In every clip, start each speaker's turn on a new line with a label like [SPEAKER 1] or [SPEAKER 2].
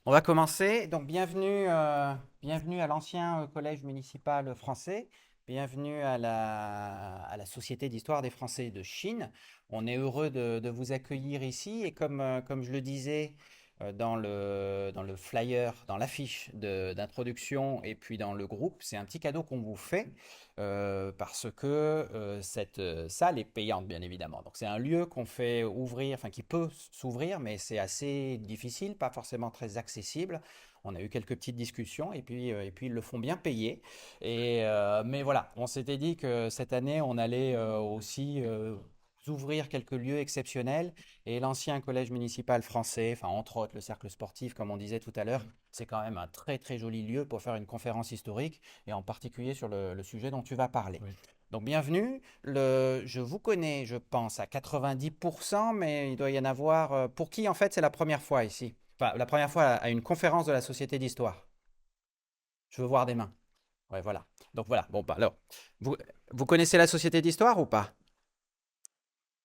[SPEAKER 1] On va commencer. Donc, bienvenue à l'ancien collège municipal français. Bienvenue à la Société d'histoire des Français de Chine. On est heureux de vous accueillir ici. Et comme je le disais dans le flyer, dans l'affiche d'introduction et puis dans le groupe, c'est un petit cadeau qu'on vous fait parce que cette salle est payante, bien évidemment. Donc, c'est un lieu qu'on fait ouvrir, enfin qui peut s'ouvrir, mais c'est assez difficile, pas forcément très accessible. On a eu quelques petites discussions et puis ils le font bien payer. Mais voilà, on s'était dit que cette année, on allait aussi ouvrir quelques lieux exceptionnels. Et l'ancien collège municipal français, enfin entre autres le cercle sportif, comme on disait tout à l'heure, c'est quand même un très très joli lieu pour faire une conférence historique et en particulier sur le sujet dont tu vas parler.
[SPEAKER 2] Oui.
[SPEAKER 1] Donc bienvenue. Je vous connais, je pense, à 90%, mais il doit y en avoir pour qui en fait c'est la première fois ici. Enfin, la première fois à une conférence de la Société d'Histoire. Je veux voir des mains. Ouais, voilà. Donc voilà. Bon, bah alors, vous, vous connaissez la Société d'Histoire ou pas?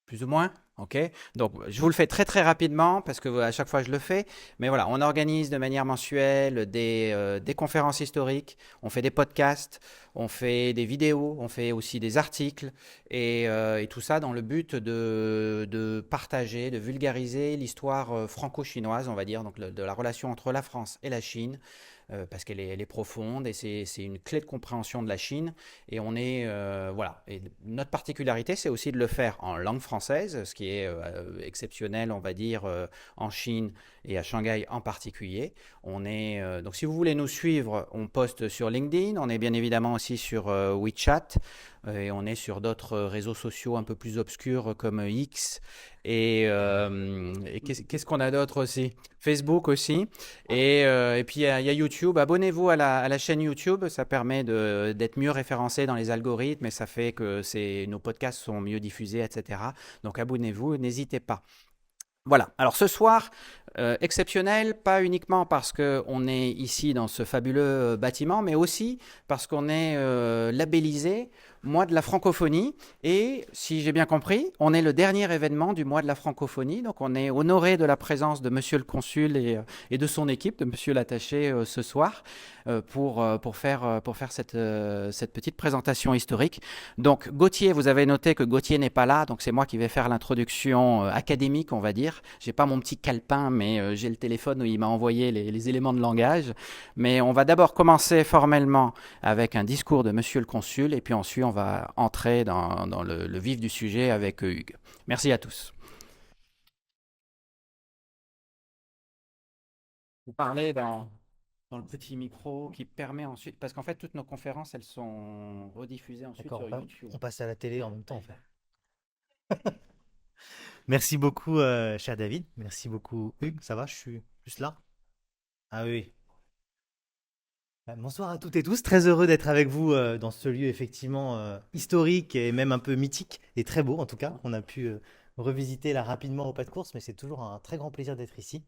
[SPEAKER 1] Plus ou moins? Ok. Donc, je vous le fais très très rapidement parce que à chaque fois je le fais. Mais voilà, on organise de manière mensuelle des conférences historiques, on fait des podcasts, on fait des vidéos, on fait aussi des articles et tout ça dans le but de partager, de vulgariser l'histoire franco-chinoise, on va dire, donc de la relation entre la France et la Chine. Parce qu'elle est profonde et c'est une clé de compréhension de la Chine. Et on est, voilà. Et notre particularité, c'est aussi de le faire en langue française, ce qui est exceptionnel, on va dire, en Chine et à Shanghai en particulier. Donc, si vous voulez nous suivre, on poste sur LinkedIn. On est bien évidemment aussi sur WeChat. Et on est sur d'autres réseaux sociaux un peu plus obscurs comme X. Et qu'est-ce qu'on a d'autre aussi? Facebook aussi. Et puis il y a YouTube. Abonnez-vous à la chaîne YouTube. Ça permet d'être mieux référencé dans les algorithmes et ça fait que nos podcasts sont mieux diffusés, etc. Donc abonnez-vous, n'hésitez pas. Voilà. Alors ce soir, exceptionnel, pas uniquement parce qu'on est ici dans ce fabuleux bâtiment, mais aussi parce qu'on est labellisé mois de la francophonie. Et si j'ai bien compris, on est le dernier événement du mois de la francophonie. Donc on est honoré de la présence de Monsieur le Consul et de son équipe, de Monsieur l'attaché ce soir, pour faire cette petite présentation historique. Donc Gauthier, vous avez noté que Gauthier n'est pas là, donc c'est moi qui vais faire l'introduction académique, on va dire. J'ai pas mon petit calepin, mais j'ai le téléphone où il m'a envoyé les éléments de langage. Mais on va d'abord commencer formellement avec un discours de Monsieur le Consul, et puis ensuite on va entrer dans le vif du sujet avec Hugues. Merci à tous. Vous parlez dans le petit micro qui permet ensuite, parce qu'en fait toutes nos conférences elles sont rediffusées ensuite
[SPEAKER 2] D'accord,
[SPEAKER 1] sur YouTube.
[SPEAKER 2] on passe à la télé en même temps, en fait. Merci beaucoup, cher David. Merci beaucoup, Hugues. Ça va, je suis juste là? Ah oui. Bonsoir à toutes et tous. Très heureux d'être avec vous dans ce lieu effectivement historique et même un peu mythique et très beau en tout cas. On a pu revisiter là rapidement au pas de course, mais c'est toujours un très grand plaisir d'être ici.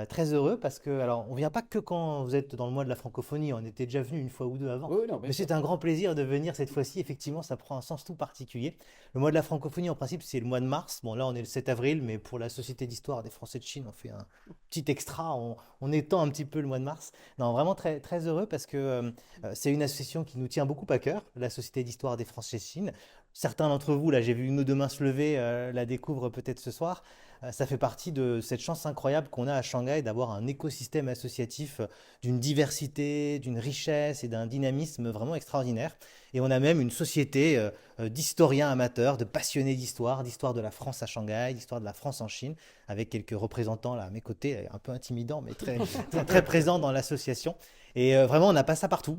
[SPEAKER 2] Très heureux parce que, alors, on vient pas que quand vous êtes dans le mois de la francophonie, on était déjà venu une fois ou deux avant.
[SPEAKER 1] Oui, non, bien
[SPEAKER 2] Mais
[SPEAKER 1] sûr.
[SPEAKER 2] c'est un grand plaisir de venir cette fois-ci. Effectivement, ça prend un sens tout particulier. Le mois de la francophonie, en principe, c'est le mois de mars. Bon, là, on est le 7 avril, mais pour la Société d'histoire des Français de Chine, on fait un petit extra. On étend un petit peu le mois de mars. Non, vraiment très, très heureux parce que c'est une association qui nous tient beaucoup à cœur, la Société d'histoire des Français de Chine. Certains d'entre vous, là, j'ai vu une ou deux mains se lever, la découvrent peut-être ce soir. Ça fait partie de cette chance incroyable qu'on a à Shanghai d'avoir un écosystème associatif d'une diversité, d'une richesse et d'un dynamisme vraiment extraordinaire. Et on a même une société d'historiens amateurs, de passionnés d'histoire, d'histoire de la France à Shanghai, d'histoire de la France en Chine, avec quelques représentants là à mes côtés, un peu intimidants, mais très, très, très présents dans l'association. Et vraiment, on n'a pas ça partout.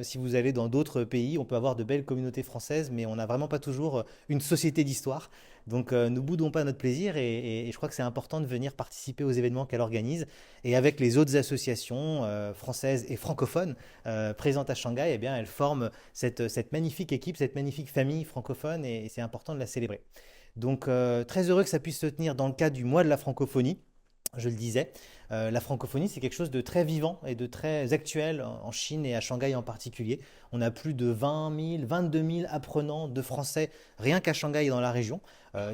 [SPEAKER 2] Si vous allez dans d'autres pays, on peut avoir de belles communautés françaises, mais on n'a vraiment pas toujours une société d'histoire. Donc ne boudons pas notre plaisir et je crois que c'est important de venir participer aux événements qu'elle organise. Et avec les autres associations françaises et francophones présentes à Shanghai, eh bien, elles forment cette magnifique équipe, cette magnifique famille francophone et c'est important de la célébrer. Donc très heureux que ça puisse se tenir dans le cadre du mois de la francophonie. je le disais, la francophonie, c'est quelque chose de très vivant et de très actuel en Chine et à Shanghai en particulier. On a plus de 20 000, 22 000 apprenants de français rien qu'à Shanghai et dans la région.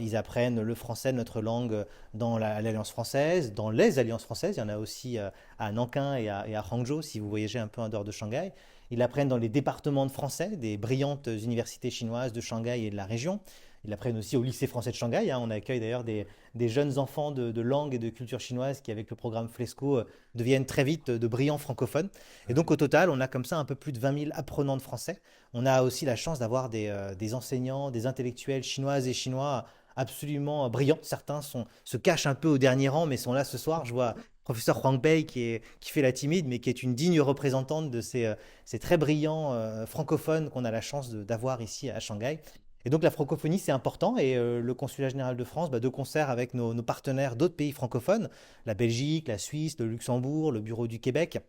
[SPEAKER 2] Ils apprennent le français, notre langue, dans l'Alliance française, dans les Alliances françaises. Il y en a aussi à Nankin et à Hangzhou, si vous voyagez un peu en dehors de Shanghai. Ils apprennent dans les départements de français des brillantes universités chinoises de Shanghai et de la région. Ils apprennent aussi au lycée français de Shanghai, hein. On accueille d'ailleurs des jeunes enfants de langue et de culture chinoise qui, avec le programme Flesco, deviennent très vite de brillants francophones. Et donc, au total, on a comme ça un peu plus de 20 000 apprenants de français. On a aussi la chance d'avoir des enseignants, des intellectuels chinoises et chinois absolument brillants. Certains se cachent un peu au dernier rang, mais sont là ce soir. Je vois professeur Huang Bei qui fait la timide, mais qui est une digne représentante de ces très brillants francophones qu'on a la chance d'avoir ici à Shanghai. Et donc la francophonie, c'est important et le Consulat général de France, de concert avec nos partenaires d'autres pays francophones, la Belgique, la Suisse, le Luxembourg, le Bureau du Québec,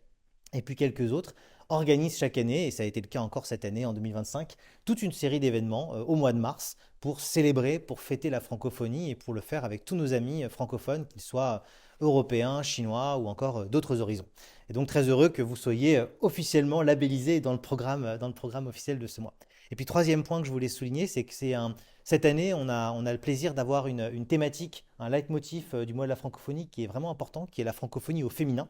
[SPEAKER 2] et puis quelques autres, organise chaque année, et ça a été le cas encore cette année en 2025, toute une série d'événements au mois de mars pour célébrer, pour fêter la francophonie et pour le faire avec tous nos amis francophones, qu'ils soient européens, chinois ou encore d'autres horizons. Et donc très heureux que vous soyez officiellement labellisé dans le programme officiel de ce mois. Et puis troisième point que je voulais souligner, c'est que cette année, on a le plaisir d'avoir une thématique, un leitmotiv du mois de la francophonie qui est vraiment important, qui est la francophonie au féminin.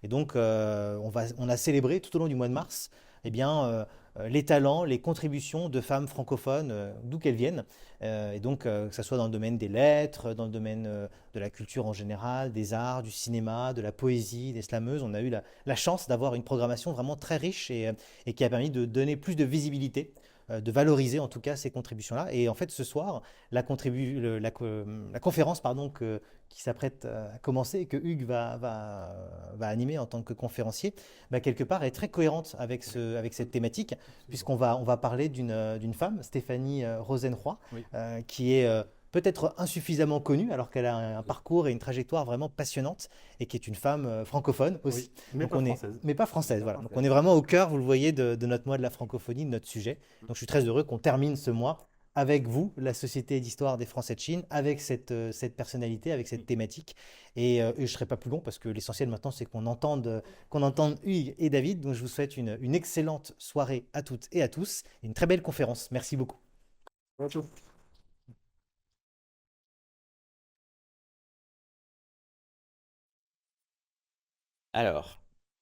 [SPEAKER 2] Et donc, on a célébré tout au long du mois de mars eh bien, les talents, les contributions de femmes francophones, d'où qu'elles viennent. Et donc, que ce soit dans le domaine des lettres, dans le domaine de la culture en général, des arts, du cinéma, de la poésie, des slameuses, on a eu la chance d'avoir une programmation vraiment très riche et qui a permis de donner plus de visibilité, de valoriser en tout cas ces contributions-là. Et en fait, ce soir, la conférence pardon, qui s'apprête à commencer et que Hugues va animer en tant que conférencier, quelque part est très cohérente avec cette thématique, puisqu'on va parler d'une femme, Stéphanie Rosenroy,
[SPEAKER 3] Oui.
[SPEAKER 2] qui est peut-être insuffisamment connue, alors qu'elle a un parcours et une trajectoire vraiment passionnante, et qui est une femme francophone aussi.
[SPEAKER 3] Oui, mais
[SPEAKER 2] Donc
[SPEAKER 3] pas
[SPEAKER 2] on est,
[SPEAKER 3] française.
[SPEAKER 2] mais pas française,
[SPEAKER 3] Pas
[SPEAKER 2] voilà. Donc
[SPEAKER 3] française.
[SPEAKER 2] on est vraiment au cœur, vous le voyez, de notre mois de la francophonie, de notre sujet. Donc je suis très heureux qu'on termine ce mois avec vous, la Société d'histoire des Français de Chine, avec cette personnalité, avec cette thématique. Et je ne serai pas plus long parce que l'essentiel maintenant, c'est qu'on entende Hugues et David. Donc je vous souhaite une excellente soirée à toutes et à tous et une très belle conférence. Merci beaucoup.
[SPEAKER 3] Bonjour.
[SPEAKER 1] Alors,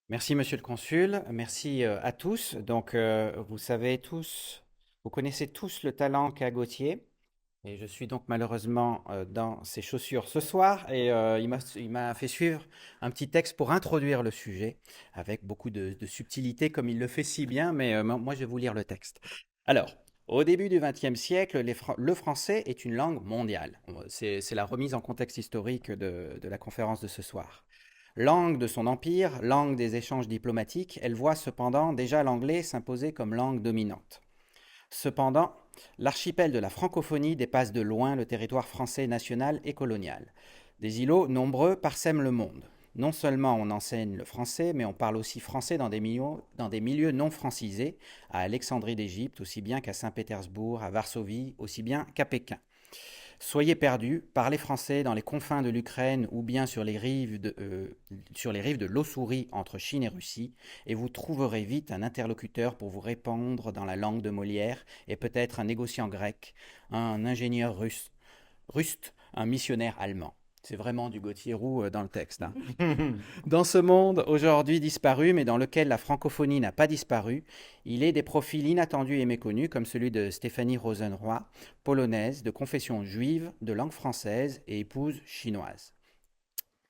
[SPEAKER 1] merci Monsieur le Consul, merci à tous. Donc, vous savez tous, vous connaissez tous le talent qu'a Gauthier. Et je suis donc malheureusement dans ses chaussures ce soir et il m'a fait suivre un petit texte pour introduire le sujet avec beaucoup de subtilité comme il le fait si bien, mais moi je vais vous lire le texte. Alors, au début du XXe siècle, le français est une langue mondiale. C'est la remise en contexte historique de la conférence de ce soir. Langue de son empire, langue des échanges diplomatiques, elle voit cependant déjà l'anglais s'imposer comme langue dominante. Cependant, l'archipel de la francophonie dépasse de loin le territoire français national et colonial. Des îlots nombreux parsèment le monde. Non seulement on enseigne le français, mais on parle aussi français dans des milieux non francisés, à Alexandrie d'Égypte aussi bien qu'à Saint-Pétersbourg, à Varsovie aussi bien qu'à Pékin. Soyez perdus, parlez français dans les confins de l'Ukraine ou bien sur les rives de l'Ossouris entre Chine et Russie, et vous trouverez vite un interlocuteur pour vous répondre dans la langue de Molière, et peut-être un négociant grec, un ingénieur russe, un missionnaire allemand. C'est vraiment du Gauthier Roux dans le texte, hein. Dans ce monde aujourd'hui disparu, mais dans lequel la francophonie n'a pas disparu, il est des profils inattendus et méconnus, comme celui de Stéphanie Rosenroy, polonaise, de confession juive, de langue française et épouse chinoise.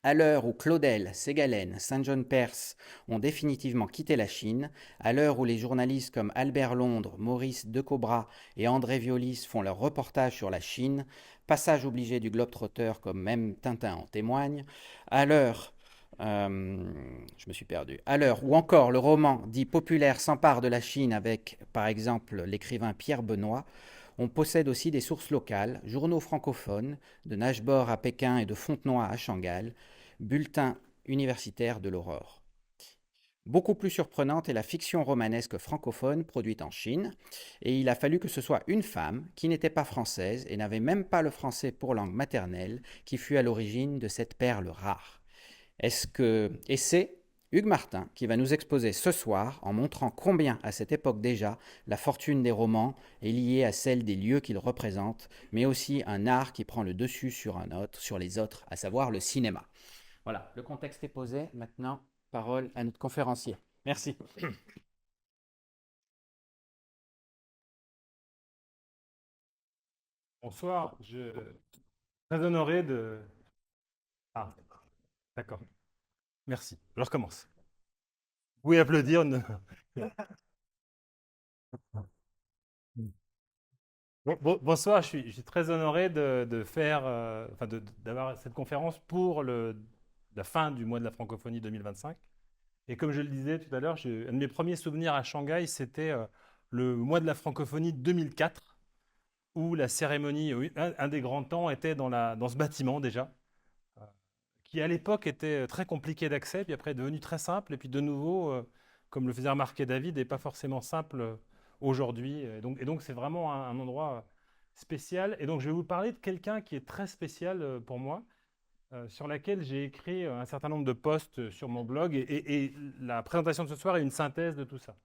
[SPEAKER 1] À l'heure où Claudel, Ségalen, Saint-John Perse ont définitivement quitté la Chine, à l'heure où les journalistes comme Albert Londres, Maurice Decobra et André Violis font leurs reportages sur la Chine, passage obligé du Globetrotter comme même Tintin en témoigne, à l'heure je me suis perdu. À l'heure où encore le roman dit populaire s'empare de la Chine avec, par exemple, l'écrivain Pierre Benoît, on possède aussi des sources locales, journaux francophones, de Nachbord à Pékin et de Fontenoy à Shanghai, bulletins universitaires de l'Aurore. Beaucoup plus surprenante est la fiction romanesque francophone produite en Chine, et il a fallu que ce soit une femme, qui n'était pas française et n'avait même pas le français pour langue maternelle, qui fut à l'origine de cette perle rare. Et c'est Hugues Martin qui va nous exposer ce soir en montrant combien, à cette époque déjà, la fortune des romans est liée à celle des lieux qu'ils représentent, mais aussi un art qui prend le dessus sur un autre, sur les autres, à savoir le cinéma. Voilà, le contexte est posé. Maintenant, parole à notre conférencier. Merci.
[SPEAKER 3] Bonsoir, je suis très honoré de... Ah, d'accord, merci. Je recommence. Vous pouvez applaudir. Bonsoir, je suis très honoré de faire, d'avoir cette conférence pour la fin du mois de la francophonie 2025. Et comme je le disais tout à l'heure, un de mes premiers souvenirs à Shanghai, c'était le mois de la francophonie 2004, où la cérémonie, oui, un des grands temps était dans ce bâtiment déjà, qui à l'époque était très compliqué d'accès, puis après est devenu très simple, et puis de nouveau, comme le faisait remarquer David, n'est pas forcément simple aujourd'hui. Et donc c'est vraiment un endroit spécial. Et donc je vais vous parler de quelqu'un qui est très spécial pour moi, sur laquelle j'ai écrit un certain nombre de posts sur mon blog, et la présentation de ce soir est une synthèse de tout ça.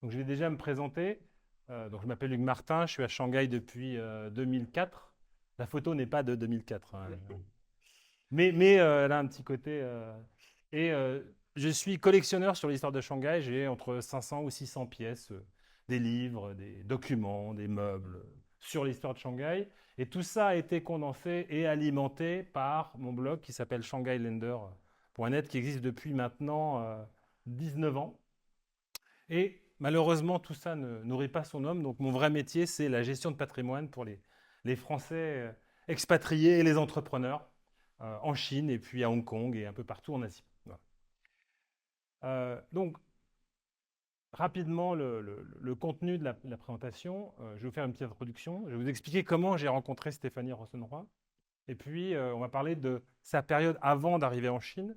[SPEAKER 3] Donc je vais déjà me présenter. Donc je m'appelle Hugues Martin, je suis à Shanghai depuis 2004. La photo n'est pas de 2004, hein. Mais elle a un petit côté. Et je suis collectionneur sur l'histoire de Shanghai. J'ai entre 500 ou 600 pièces, des livres, des documents, des meubles sur l'histoire de Shanghai. Et tout ça a été condensé et alimenté par mon blog qui s'appelle shanghailander.net, qui existe depuis maintenant 19 ans. Et malheureusement, tout ça ne nourrit pas son homme. Donc mon vrai métier, c'est la gestion de patrimoine pour les Français expatriés et les entrepreneurs en Chine et puis à Hong Kong et un peu partout en Asie. Voilà. Donc, rapidement, le contenu de la présentation, je vais vous faire une petite introduction. Je vais vous expliquer comment j'ai rencontré Stéphanie Rosenroy. Et puis, on va parler de sa période avant d'arriver en Chine,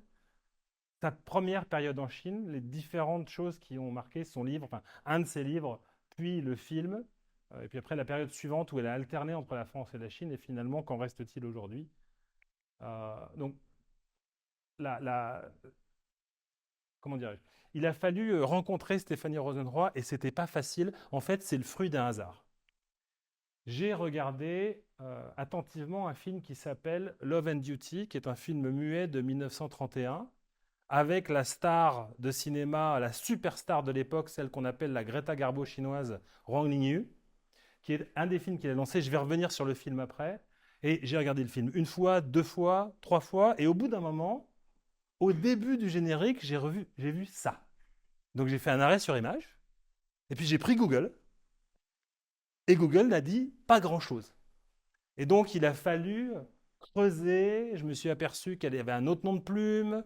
[SPEAKER 3] sa première période en Chine, les différentes choses qui ont marqué son livre, enfin, un de ses livres, puis le film, et puis après la période suivante où elle a alterné entre la France et la Chine, et finalement, qu'en reste-t-il aujourd'hui? Donc, la, comment dirais-je, il a fallu rencontrer Stéphanie Rosenroy et c'était pas facile. En fait, c'est le fruit d'un hasard. J'ai regardé attentivement un film qui s'appelle Love and Duty, qui est un film muet de 1931, avec la star de cinéma, la superstar de l'époque, celle qu'on appelle la Greta Garbo chinoise, Wang Lingyu, qui est un des films qu'il a lancé. Je vais revenir sur le film après. Et j'ai regardé le film une fois, deux fois, trois fois, et au bout d'un moment, au début du générique, j'ai vu ça. Donc j'ai fait un arrêt sur image, et puis j'ai pris Google, et Google n'a dit pas grand-chose. Et donc il a fallu creuser, je me suis aperçu qu'elle avait un autre nom de plume,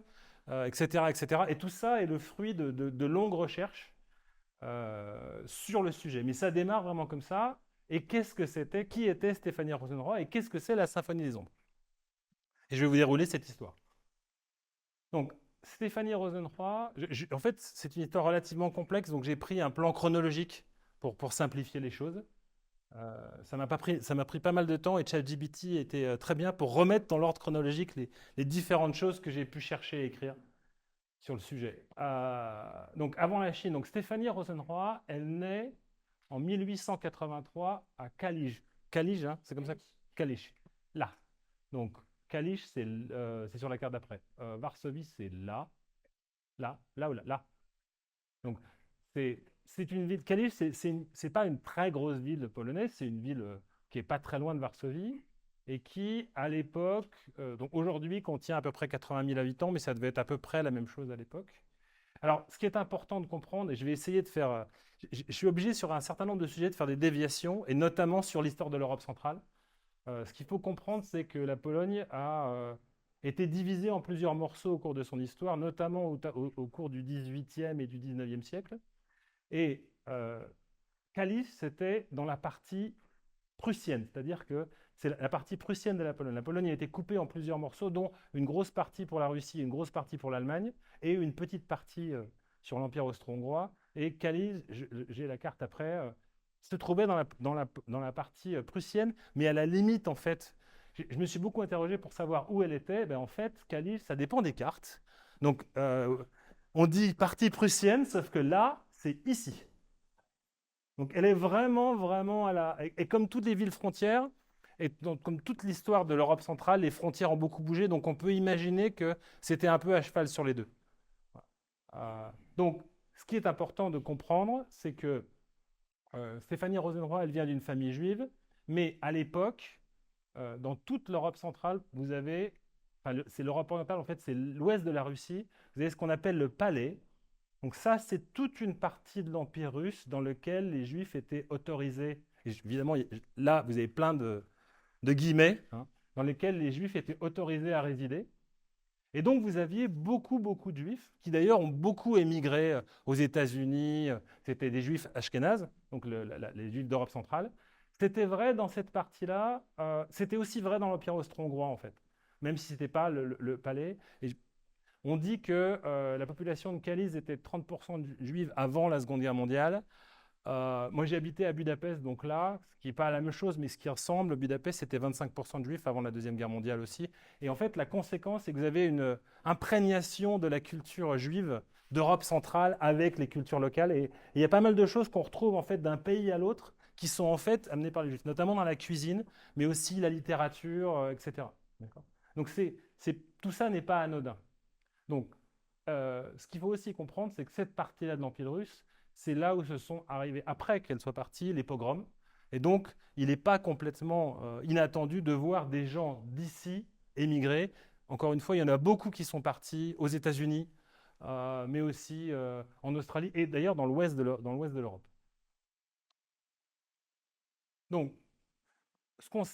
[SPEAKER 3] etc., etc. Et tout ça est le fruit de longues recherches sur le sujet. Mais ça démarre vraiment comme ça. Et qu'est-ce que c'était? Qui était Stéphanie Rosenroy? Et qu'est-ce que c'est la Symphonie des Ombres? Et je vais vous dérouler cette histoire. Donc, Stéphanie Rosenroy, en fait, c'est une histoire relativement complexe, donc j'ai pris un plan chronologique pour simplifier les choses. Ça m'a pris pas mal de temps et ChatGPT était très bien pour remettre dans l'ordre chronologique les différentes choses que j'ai pu chercher et écrire sur le sujet. Donc, avant la Chine, donc Stéphanie Rosenroy, elle naît en 1883 à Kalisz. Kalisz, hein, c'est comme ça? Kalisz, là. Donc, Kalisz, c'est sur la carte d'après. Varsovie, c'est là. Là, là ou là, là. Donc, c'est une ville. Kalisz, c'est pas une très grosse ville polonaise, c'est une ville qui est pas très loin de Varsovie et qui, à l'époque, donc aujourd'hui, contient à peu près 80 000 habitants, mais ça devait être à peu près la même chose à l'époque. Alors, ce qui est important de comprendre, et je vais essayer de faire. Je suis obligé sur un certain nombre de sujets de faire des déviations, et notamment sur l'histoire de l'Europe centrale. Ce qu'il faut comprendre, c'est que la Pologne a été divisée en plusieurs morceaux au cours de son histoire, notamment au cours du XVIIIe et du XIXe siècle. Et Kalisz, c'était dans la partie prussienne, c'est-à-dire que c'est la partie prussienne de la Pologne. La Pologne a été coupée en plusieurs morceaux, dont une grosse partie pour la Russie, une grosse partie pour l'Allemagne, et une petite partie sur l'Empire austro-hongrois. Et Kalisz, j'ai la carte après, se trouvait dans la partie prussienne, mais à la limite, en fait, je me suis beaucoup interrogé pour savoir où elle était. Ben, en fait, Calais, ça dépend des cartes. Donc, on dit partie prussienne, sauf que là, c'est ici. Donc, elle est vraiment, vraiment à la... Et comme toutes les villes frontières, et donc, comme toute l'histoire de l'Europe centrale, les frontières ont beaucoup bougé, donc on peut imaginer que c'était un peu à cheval sur les deux. Donc, ce qui est important de comprendre, c'est que Stéphanie Rosenroy, elle vient d'une famille juive, mais à l'époque, dans toute l'Europe centrale, vous avez, enfin, c'est l'Europe orientale, en fait, c'est l'ouest de la Russie, vous avez ce qu'on appelle le palais. Donc ça, c'est toute une partie de l'Empire russe dans lequel les Juifs étaient autorisés. Et évidemment, là, vous avez plein de guillemets, hein, dans lesquels les Juifs étaient autorisés à résider. Et donc, vous aviez beaucoup, beaucoup de Juifs, qui d'ailleurs ont beaucoup émigré aux États-Unis. C'était des Juifs ashkénazes, donc les Juifs d'Europe centrale. C'était vrai dans cette partie-là. C'était aussi vrai dans l'Empire austro-hongrois, en fait, même si ce n'était pas le palais. Et on dit que la population de Kalisz était 30% juive avant la Seconde Guerre mondiale. Moi, j'ai habité à Budapest, donc là, ce qui n'est pas la même chose, mais ce qui ressemble, Budapest, c'était 25% de juifs avant la Deuxième Guerre mondiale aussi. Et en fait, la conséquence, c'est que vous avez une imprégnation de la culture juive d'Europe centrale avec les cultures locales. Et il y a pas mal de choses qu'on retrouve en fait d'un pays à l'autre qui sont en fait amenées par les juifs, notamment dans la cuisine, mais aussi la littérature, etc. Donc, tout ça n'est pas anodin. Donc, ce qu'il faut aussi comprendre, c'est que cette partie-là de l'Empire russe, c'est là où se sont arrivés, après qu'elle soit partie, les pogroms. Et donc, il n'est pas complètement inattendu de voir des gens d'ici émigrer. Encore une fois, il y en a beaucoup qui sont partis aux États-Unis, mais aussi en Australie et d'ailleurs dans l'ouest de l'Europe. Donc,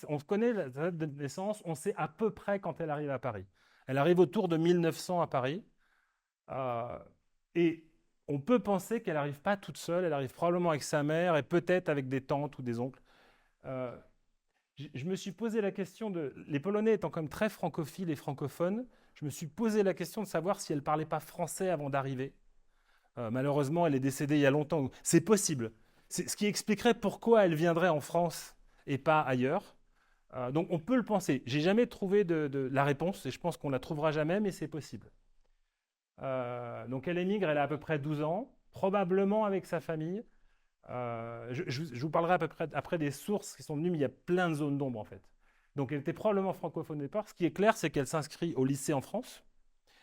[SPEAKER 3] on connaît la date de naissance, on sait à peu près quand elle arrive à Paris. Elle arrive autour de 1900 à Paris. Et on peut penser qu'elle n'arrive pas toute seule, elle arrive probablement avec sa mère et peut-être avec des tantes ou des oncles. Je me suis posé la question les Polonais étant quand même très francophiles et francophones, je me suis posé la question de savoir si elle ne parlait pas français avant d'arriver. Malheureusement, elle est décédée il y a longtemps. C'est possible. C'est ce qui expliquerait pourquoi elle viendrait en France et pas ailleurs. Donc on peut le penser. J'ai jamais trouvé la réponse et je pense qu'on la trouvera jamais, mais c'est possible. Donc elle émigre, elle a à peu près 12 ans, probablement avec sa famille. Je vous parlerai à peu près après des sources qui sont venues, mais il y a plein de zones d'ombre en fait. Donc elle était probablement francophone au départ. Ce qui est clair, c'est qu'elle s'inscrit au lycée en France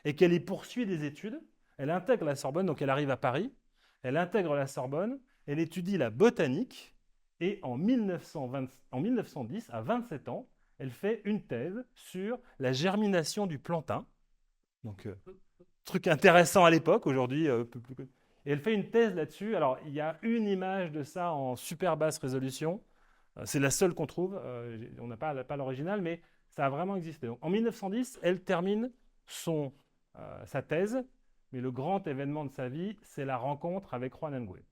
[SPEAKER 3] et qu'elle y poursuit des études. Elle intègre la Sorbonne, donc elle arrive à Paris. Elle intègre la Sorbonne, elle étudie la botanique et en 1910, à 27 ans, elle fait une thèse sur la germination du plantain. Donc truc intéressant à l'époque, aujourd'hui un peu plus. Et elle fait une thèse là-dessus. Alors, il y a une image de ça en super basse résolution. C'est la seule qu'on trouve. On n'a pas l'original, mais ça a vraiment existé. Donc, en 1910, elle termine sa thèse, mais le grand événement de sa vie, c'est la rencontre avec Juan Angué,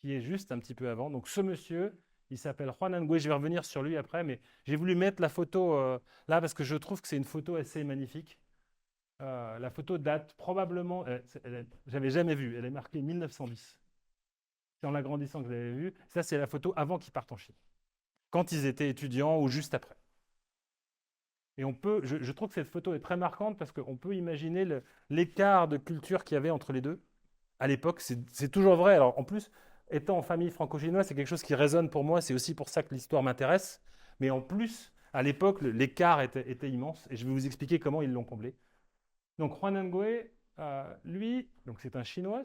[SPEAKER 3] qui est juste un petit peu avant. Donc, ce monsieur, il s'appelle Juan Angué. Je vais revenir sur lui après, mais j'ai voulu mettre la photo là parce que je trouve que c'est une photo assez magnifique. La photo date probablement, j'avais jamais vu, elle est marquée 1910. C'est en l'agrandissant que je l'avais vue. Ça, c'est la photo avant qu'ils partent en Chine, quand ils étaient étudiants ou juste après. Et je trouve que cette photo est très marquante parce qu'on peut imaginer l'écart de culture qu'il y avait entre les deux. À l'époque, c'est toujours vrai. Alors, en plus, étant en famille franco-chinoise, c'est quelque chose qui résonne pour moi. C'est aussi pour ça que l'histoire m'intéresse. Mais en plus, à l'époque, l'écart était immense. Et je vais vous expliquer comment ils l'ont comblé. Donc Juan Angué, lui, c'est un Chinois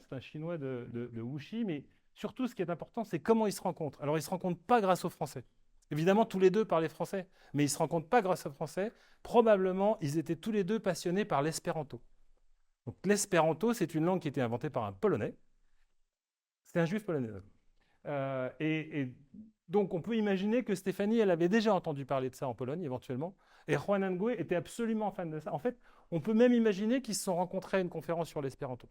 [SPEAKER 3] de Wuxi, mais surtout ce qui est important, c'est comment ils se rencontrent. Alors ils ne se rencontrent pas grâce aux Français. Évidemment, tous les deux parlaient français, mais ils ne se rencontrent pas grâce aux Français. Probablement, ils étaient tous les deux passionnés par l'espéranto. Donc l'espéranto, c'est une langue qui a été inventée par un Polonais. C'est un juif polonais. Et donc on peut imaginer que Stéphanie, elle avait déjà entendu parler de ça en Pologne, éventuellement. Et Juan Angué était absolument fan de ça. En fait, on peut même imaginer qu'ils se sont rencontrés à une conférence sur l'espéranto.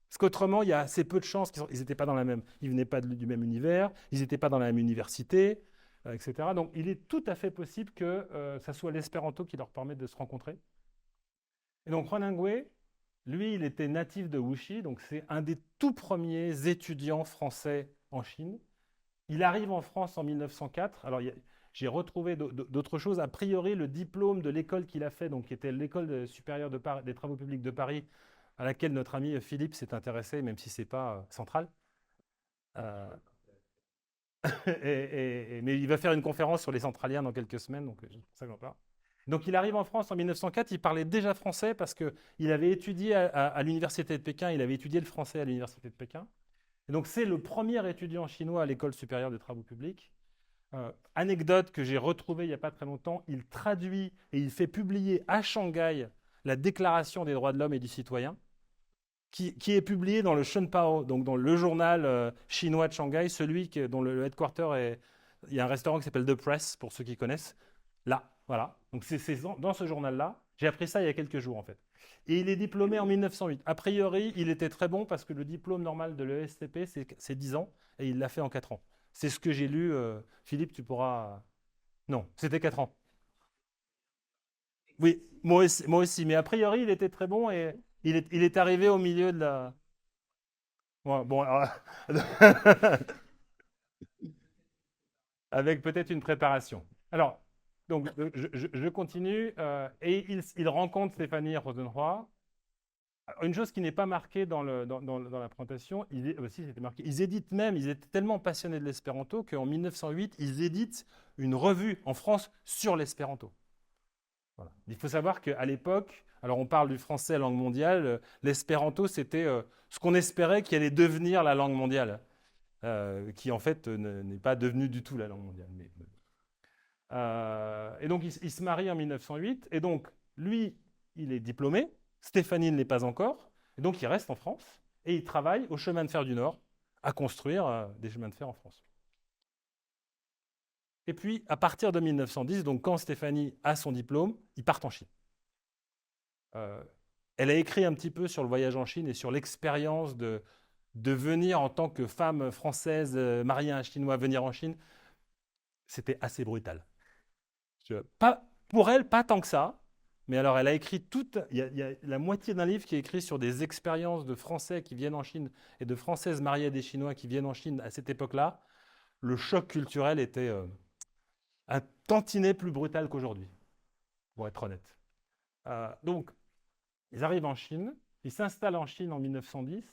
[SPEAKER 3] Parce qu'autrement, il y a assez peu de chances qu'ils n'étaient pas dans la même. Ils venaient pas du même univers, ils n'étaient pas dans la même université, etc. Donc, il est tout à fait possible que ça soit l'espéranto qui leur permette de se rencontrer. Et donc, Juan Angué, lui, il était natif de Wuxi, donc c'est un des tout premiers étudiants français en Chine. Il arrive en France en 1904. Alors, j'ai retrouvé d'autres choses. A priori, le diplôme de l'école qu'il a fait, donc qui était l'école supérieure des travaux publics de Paris, à laquelle notre ami Philippe s'est intéressé, même si ce n'est pas central. Euh, mais il va faire une conférence sur les centraliens dans quelques semaines, donc c'est pour ça que j'en parle. Donc il arrive en France en 1904, il parlait déjà français parce qu'il avait étudié à l'université de Pékin, il avait étudié le français à l'université de Pékin. Et donc c'est le premier étudiant chinois à l'école supérieure des travaux publics. Anecdote que j'ai retrouvée il n'y a pas très longtemps, il traduit et il fait publier à Shanghai la Déclaration des droits de l'homme et du citoyen, qui est publiée dans le Shenpao, donc dans le journal chinois de Shanghai, celui dont le headquarter est... Il y a un restaurant qui s'appelle The Press, pour ceux qui connaissent. Là, voilà. Donc c'est dans ce journal-là. J'ai appris ça il y a quelques jours, en fait. Et il est diplômé en 1908. A priori, il était très bon parce que le diplôme normal de l'ESTP, c'est 10 ans, et il l'a fait en 4 ans. C'est ce que j'ai lu. Philippe, tu pourras... Non, c'était 4 ans. Oui, moi aussi. Mais a priori, il était très bon et il est arrivé au milieu de la... Ouais, bon, alors... avec peut-être une préparation. Alors, donc, je continue. Et il rencontre Stéphanie Rosenroy. Une chose qui n'est pas marquée dans la présentation, aussi c'était marqué, ils éditent même, ils étaient tellement passionnés de l'espéranto qu'en 1908, ils éditent une revue en France sur l'espéranto. Voilà. Il faut savoir qu'à l'époque, alors on parle du français langue mondiale, l'espéranto c'était ce qu'on espérait qu'il allait devenir la langue mondiale, qui en fait n'est pas devenue du tout la langue mondiale. Et donc il se marie en 1908, et donc lui, il est diplômé, Stéphanie ne l'est pas encore, et donc il reste en France, et il travaille au chemin de fer du Nord, à construire des chemins de fer en France. Et puis, à partir de 1910, donc quand Stéphanie a son diplôme, ils partent en Chine. Elle a écrit un petit peu sur le voyage en Chine et sur l'expérience de venir en tant que femme française mariée à un Chinois, venir en Chine. C'était assez brutal. Pas, pour elle, pas tant que ça. Mais alors, elle a écrit il y a la moitié d'un livre qui est écrit sur des expériences de Français qui viennent en Chine et de Françaises mariées à des Chinois qui viennent en Chine à cette époque-là. Le choc culturel était un tantinet plus brutal qu'aujourd'hui, pour être honnête. Donc, ils arrivent en Chine, ils s'installent en Chine en 1910,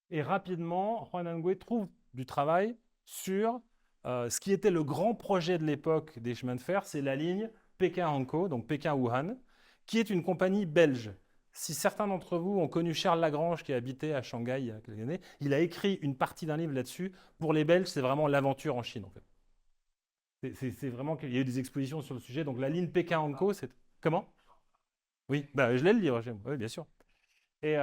[SPEAKER 3] et rapidement, Huan Hengui trouve du travail sur ce qui était le grand projet de l'époque des chemins de fer, c'est la ligne Pékin-Hankou, donc Pékin-Wuhan, qui est une compagnie belge. Si certains d'entre vous ont connu Charles Lagrange, qui habitait à Shanghai il y a quelques années, il a écrit une partie d'un livre là-dessus. Pour les Belges, c'est vraiment l'aventure en Chine, en fait. C'est vraiment qu'il y a eu des expositions sur le sujet. Donc la ligne Pékin-Hankou, c'est... Comment? Oui, bah, je l'ai le livre, oui, bien sûr. Et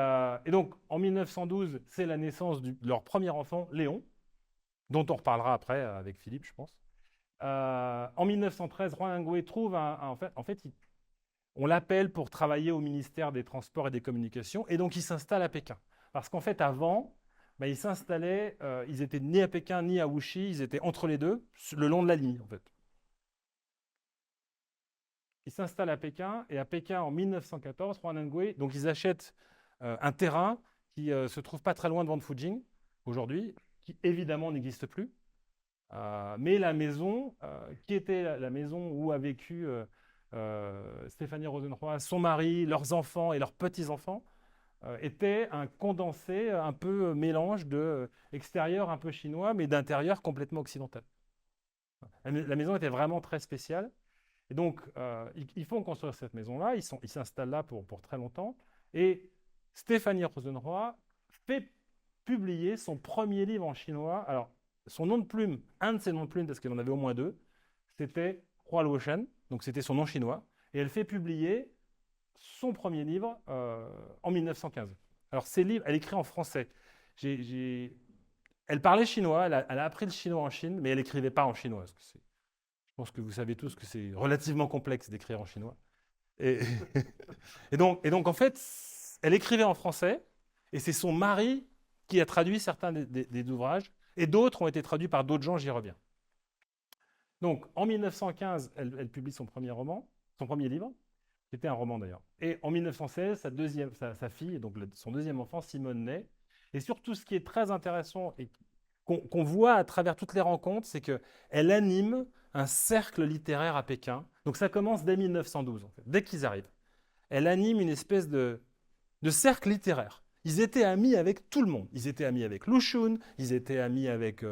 [SPEAKER 3] donc, en 1912, c'est la naissance de leur premier enfant, Léon, dont on reparlera après avec Philippe, je pense. En 1913, Huan Hengui trouve en fait, on l'appelle pour travailler au ministère des Transports et des Communications, et donc il s'installe à Pékin. Parce qu'en fait, avant, bah, ils s'installaient, ils étaient ni à Pékin ni à Wuxi, ils étaient entre les deux, le long de la ligne, en fait. Ils s'installent à Pékin, et à Pékin, en 1914, Huan Hengui, donc ils achètent un terrain qui se trouve pas très loin de Wangfujing, aujourd'hui, qui évidemment n'existe plus. Mais la maison, qui était la maison où a vécu Stéphanie Rosenroy, son mari, leurs enfants et leurs petits-enfants, était un condensé, un peu mélange de extérieur un peu chinois, mais d'intérieur complètement occidental. La maison était vraiment très spéciale. Et donc, ils font construire cette maison-là, ils s'installent là pour très longtemps. Et Stéphanie Rosenroy fait publier son premier livre en chinois. Alors, son nom de plume, un de ses noms de plume, parce qu'elle en avait au moins deux, c'était Hua Luoshan, donc c'était son nom chinois. Et elle fait publier son premier livre en 1915. Alors, ces livres, elle écrit en français. Elle parlait chinois, elle a appris le chinois en Chine, mais elle n'écrivait pas en chinois. Je pense que vous savez tous que c'est relativement complexe d'écrire en chinois. Et, et donc, en fait, elle écrivait en français, et c'est son mari qui a traduit certains des ouvrages, et d'autres ont été traduits par d'autres gens, j'y reviens. Donc, en 1915, elle publie son premier roman, son premier livre, qui était un roman d'ailleurs. Et en 1916, sa fille, donc son deuxième enfant, Simone, naît. Et surtout, ce qui est très intéressant et qu'on voit à travers toutes les rencontres, c'est qu'elle anime un cercle littéraire à Pékin. Donc ça commence dès 1912, en fait, dès qu'ils arrivent. Elle anime une espèce de cercle littéraire. Ils étaient amis avec tout le monde. Ils étaient amis avec Lu Xun, ils étaient amis avec...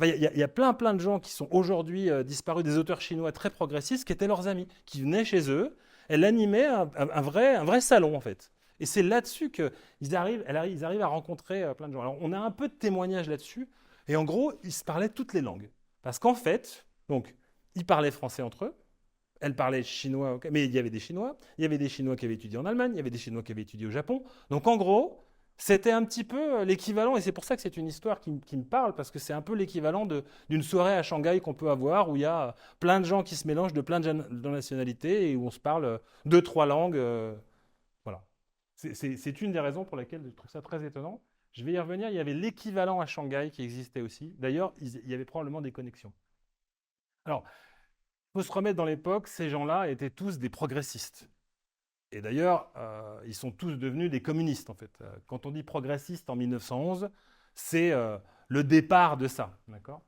[SPEAKER 3] y a plein de gens qui sont aujourd'hui disparus, des auteurs chinois très progressistes, qui étaient leurs amis, qui venaient chez eux. Elle animait un vrai salon, en fait. Et c'est là-dessus qu'ils arrivent à rencontrer plein de gens. Alors, on a un peu de témoignages là-dessus. Et en gros, ils se parlaient toutes les langues. Parce qu'en fait, donc, ils parlaient français entre eux. Elle parlait chinois, okay, mais il y avait des Chinois. Il y avait des Chinois qui avaient étudié en Allemagne. Il y avait des Chinois qui avaient étudié au Japon. Donc, en gros, c'était un petit peu l'équivalent, et c'est pour ça que c'est une histoire qui me parle, parce que c'est un peu l'équivalent d'une soirée à Shanghai qu'on peut avoir, où il y a plein de gens qui se mélangent de plein de nationalités, et où on se parle deux, trois langues. Voilà. C'est une des raisons pour lesquelles je trouve ça très étonnant. Je vais y revenir, il y avait l'équivalent à Shanghai qui existait aussi. D'ailleurs, il y avait probablement des connexions. Alors, il faut se remettre dans l'époque, ces gens-là étaient tous des progressistes. Et d'ailleurs, ils sont tous devenus des communistes, en fait. Quand on dit progressiste en 1911, c'est le départ de ça. D'accord ?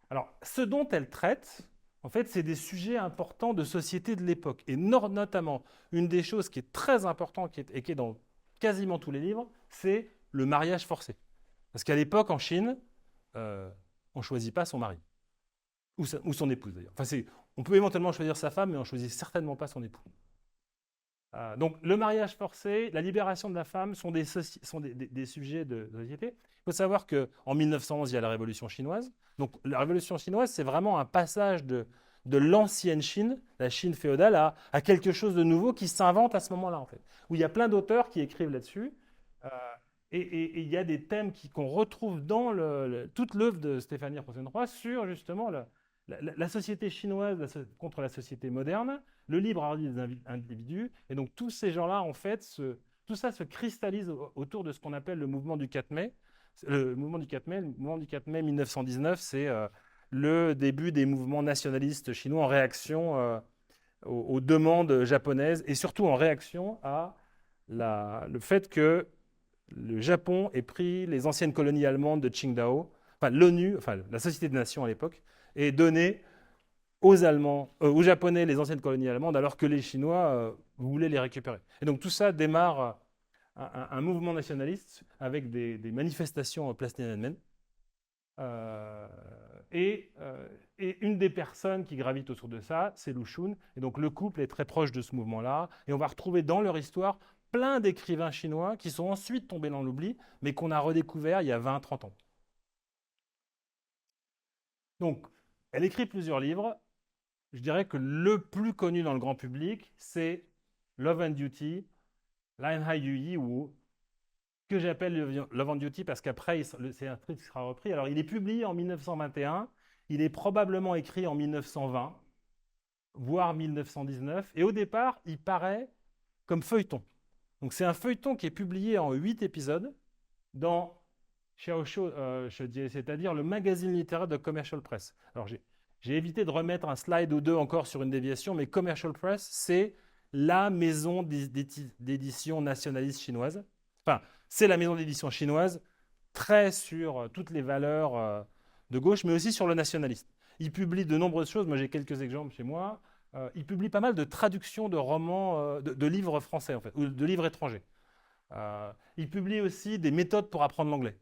[SPEAKER 3] Alors, ce dont elle traite, en fait, c'est des sujets importants de société de l'époque. Et notamment, une des choses qui est très importante et qui est dans quasiment tous les livres, c'est le mariage forcé. Parce qu'à l'époque, en Chine, on ne choisit pas son mari. Ou son épouse, d'ailleurs. Enfin, on peut éventuellement choisir sa femme, mais on ne choisit certainement pas son époux. Donc, le mariage forcé, la libération de la femme sont des sujets de société. Il faut savoir qu'en 1911, il y a la Révolution chinoise. Donc, la Révolution chinoise, c'est vraiment un passage de l'ancienne Chine, la Chine féodale, à quelque chose de nouveau qui s'invente à ce moment-là, en fait. Où il y a plein d'auteurs qui écrivent là-dessus. Et il y a des thèmes qu'on retrouve dans toute l'œuvre de Stéphanie Rosenroy sur, justement, la société chinoise contre la société moderne, le libre arbitre des individus. Et donc, tous ces gens-là, en fait, tout ça se cristallise autour de ce qu'on appelle le mouvement du 4 mai. Le mouvement du 4 mai 1919, c'est le début des mouvements nationalistes chinois en réaction aux demandes japonaises et surtout en réaction à le fait que le Japon ait pris les anciennes colonies allemandes de Qingdao, enfin l'ONU, enfin la Société des Nations à l'époque, et donné aux Japonais les anciennes colonies allemandes, alors que les Chinois voulaient les récupérer. Et donc tout ça démarre un mouvement nationaliste avec des manifestations place Tiananmen. Et une des personnes qui gravitent autour de ça, c'est Lu Xun. Et donc le couple est très proche de ce mouvement-là. Et on va retrouver dans leur histoire plein d'écrivains chinois qui sont ensuite tombés dans l'oubli, mais qu'on a redécouverts il y a 20-30 ans. Donc, elle écrit plusieurs livres. Je dirais que le plus connu dans le grand public, c'est Love and Duty, Lin Hai Yuyi, ou que j'appelle Love and Duty parce qu'après, c'est un truc qui sera repris. Alors, il est publié en 1921, il est probablement écrit en 1920, voire 1919, et au départ, il paraît comme feuilleton. Donc, c'est un feuilleton qui est publié en 8 épisodes dans Xiaoshu, c'est-à-dire le magazine littéraire de Commercial Press. Alors, j'ai évité de remettre un slide ou deux encore sur une déviation, mais Commercial Press, c'est la maison d'édition nationaliste chinoise. Enfin, c'est la maison d'édition chinoise, très sur toutes les valeurs de gauche, mais aussi sur le nationalisme. Il publie de nombreuses choses. Moi, j'ai quelques exemples chez moi. Il publie pas mal de traductions de romans, de livres français, en fait, ou de livres étrangers. Il publie aussi des méthodes pour apprendre l'anglais.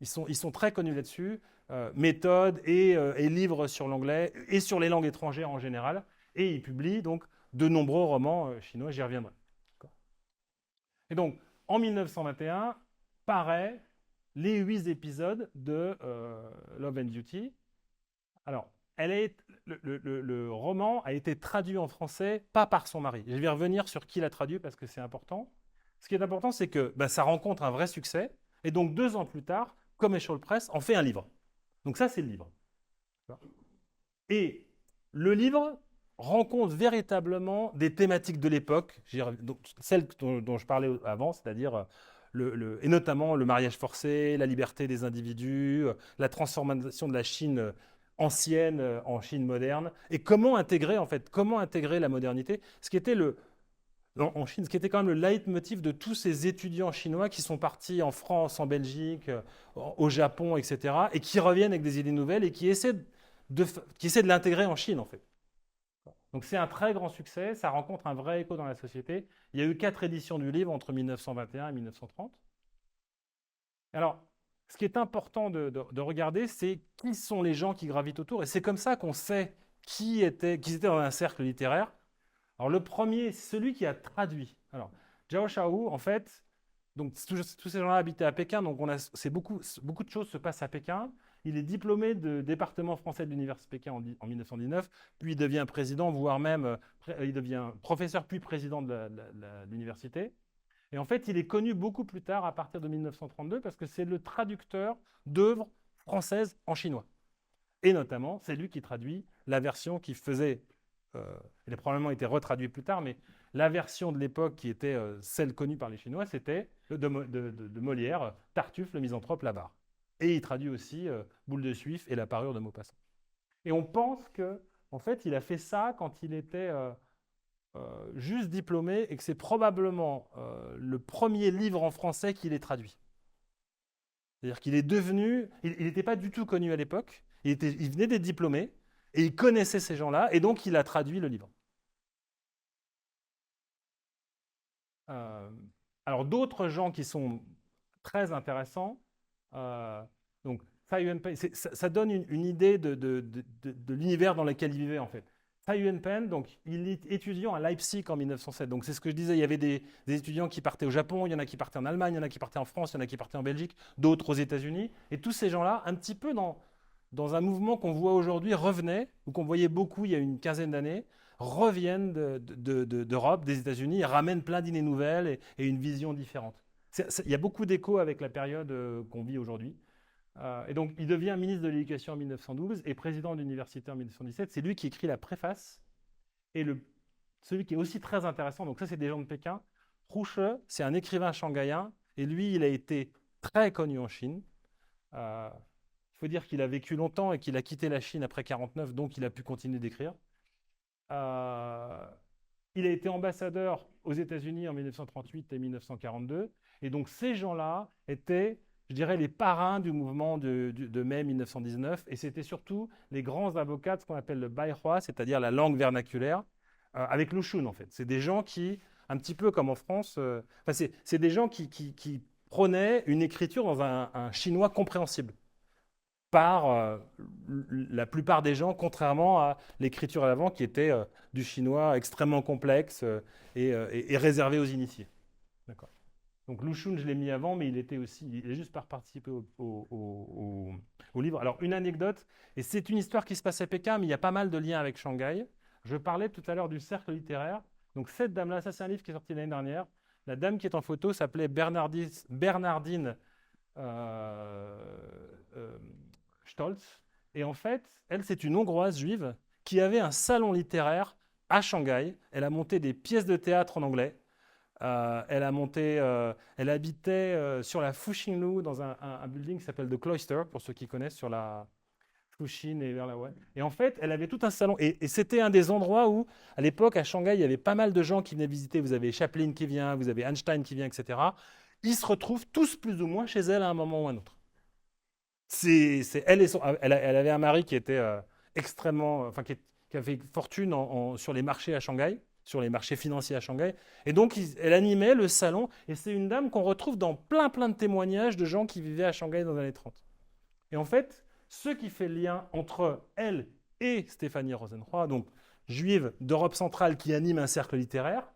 [SPEAKER 3] Ils sont très connus là-dessus. Méthodes et livres sur l'anglais et sur les langues étrangères en général. Et il publie donc de nombreux romans chinois. J'y reviendrai. Et donc, en 1921, paraît les 8 épisodes de Love and Duty. Alors, le roman a été traduit en français, pas par son mari. Je vais revenir sur qui l'a traduit parce que c'est important. Ce qui est important, c'est que ça rencontre un vrai succès. Et donc, 2 ans plus tard, Commercial Press en fait un livre. Donc ça, c'est le livre. Et le livre rencontre véritablement des thématiques de l'époque, celles dont je parlais avant, c'est-à-dire et notamment le mariage forcé, la liberté des individus, la transformation de la Chine ancienne en Chine moderne, et comment intégrer la modernité, ce qui était en Chine, ce qui était quand même le leitmotiv de tous ces étudiants chinois qui sont partis en France, en Belgique, au Japon, etc., et qui reviennent avec des idées nouvelles et qui essaient qui essaie de l'intégrer en Chine, en fait. Donc c'est un très grand succès, ça rencontre un vrai écho dans la société. Il y a eu 4 éditions du livre entre 1921 et 1930. Alors, ce qui est important de regarder, c'est qui sont les gens qui gravitent autour. Et c'est comme ça qu'on sait qu'ils étaient dans un cercle littéraire. Alors le premier, c'est celui qui a traduit. Alors, Zhao Xiaowu, en fait, donc tous ces gens-là habitaient à Pékin, donc beaucoup de choses se passent à Pékin. Il est diplômé de département français de l'Université de Pékin en 1919, puis il devient président, voire même il devient professeur puis président de l'université. Et en fait, il est connu beaucoup plus tard, à partir de 1932, parce que c'est le traducteur d'œuvres françaises en chinois. Et notamment, c'est lui qui traduit la version qui faisait, elle a probablement été retraduite plus tard, mais la version de l'époque qui était celle connue par les Chinois, c'était de Molière, Tartuffe, le misanthrope, l'avare. Et il traduit aussi Boule de Suif et la parure de Maupassant. Et on pense que, en fait, il a fait ça quand il était juste diplômé et que c'est probablement le premier livre en français qu'il ait traduit. C'est-à-dire qu'il est devenu, il n'était pas du tout connu à l'époque, il venait d'être diplômé et il connaissait ces gens-là et donc il a traduit le livre. Alors d'autres gens qui sont très intéressants, donc Tsai Yuen-pen, ça donne une idée de l'univers dans lequel il vivait en fait. Tsai Yuen-pen, donc il est étudiant à Leipzig en 1907. Donc c'est ce que je disais, il y avait des étudiants qui partaient au Japon, il y en a qui partaient en Allemagne, il y en a qui partaient en France, il y en a qui partaient en Belgique, d'autres aux États-Unis. Et tous ces gens-là, un petit peu dans un mouvement qu'on voit aujourd'hui, revenaient, ou qu'on voyait beaucoup il y a une quinzaine d'années, reviennent d'Europe, des États-Unis, et ramènent plein d'idées nouvelles et une vision différente. Il y a beaucoup d'échos avec la période qu'on vit aujourd'hui. Et donc, il devient ministre de l'Éducation en 1912 et président de l'université en 1917. C'est lui qui écrit la préface. Et celui qui est aussi très intéressant, donc ça, c'est des gens de Pékin. Hu She, c'est un écrivain shanghaïen. Et lui, il a été très connu en Chine. Il faut dire qu'il a vécu longtemps et qu'il a quitté la Chine après 1949, donc il a pu continuer d'écrire. Il a été ambassadeur aux États-Unis en 1938 et 1942. Et donc, ces gens-là étaient, je dirais, les parrains du mouvement de mai 1919, et c'était surtout les grands avocats de ce qu'on appelle le Baihua, c'est-à-dire la langue vernaculaire, avec le Shun en fait. C'est des gens qui, un petit peu comme en France, c'est des gens qui prônaient une écriture dans un chinois compréhensible par la plupart des gens, contrairement à l'écriture à l'avant qui était du chinois extrêmement complexe et réservé aux initiés. D'accord. Donc Lu Xun, je l'ai mis avant, mais il a juste participé au livre. Alors, une anecdote, et c'est une histoire qui se passe à Pékin, mais il y a pas mal de liens avec Shanghai. Je parlais tout à l'heure du cercle littéraire. Donc, cette dame-là, ça, c'est un livre qui est sorti l'année dernière. La dame qui est en photo s'appelait Bernardine Stolz. Et en fait, elle, c'est une Hongroise juive qui avait un salon littéraire à Shanghai. Elle a monté des pièces de théâtre en anglais. Elle habitait sur la Fuxinglu dans un building qui s'appelle The Cloister, pour ceux qui connaissent, sur la Fuxin et vers la Wei. Et en fait, elle avait tout un salon. Et c'était un des endroits où, à l'époque, à Shanghai, il y avait pas mal de gens qui venaient visiter. Vous avez Chaplin qui vient, vous avez Einstein qui vient, etc. Ils se retrouvent tous plus ou moins chez elle à un moment ou un autre. Elle avait un mari qui était extrêmement, qui avait fortune sur les marchés à Shanghai, sur les marchés financiers à Shanghai. Et donc, elle animait le salon. Et c'est une dame qu'on retrouve dans plein de témoignages de gens qui vivaient à Shanghai dans les années 30. Et en fait, ce qui fait le lien entre elle et Stéphanie Rosenroy, donc juive d'Europe centrale qui anime un cercle littéraire,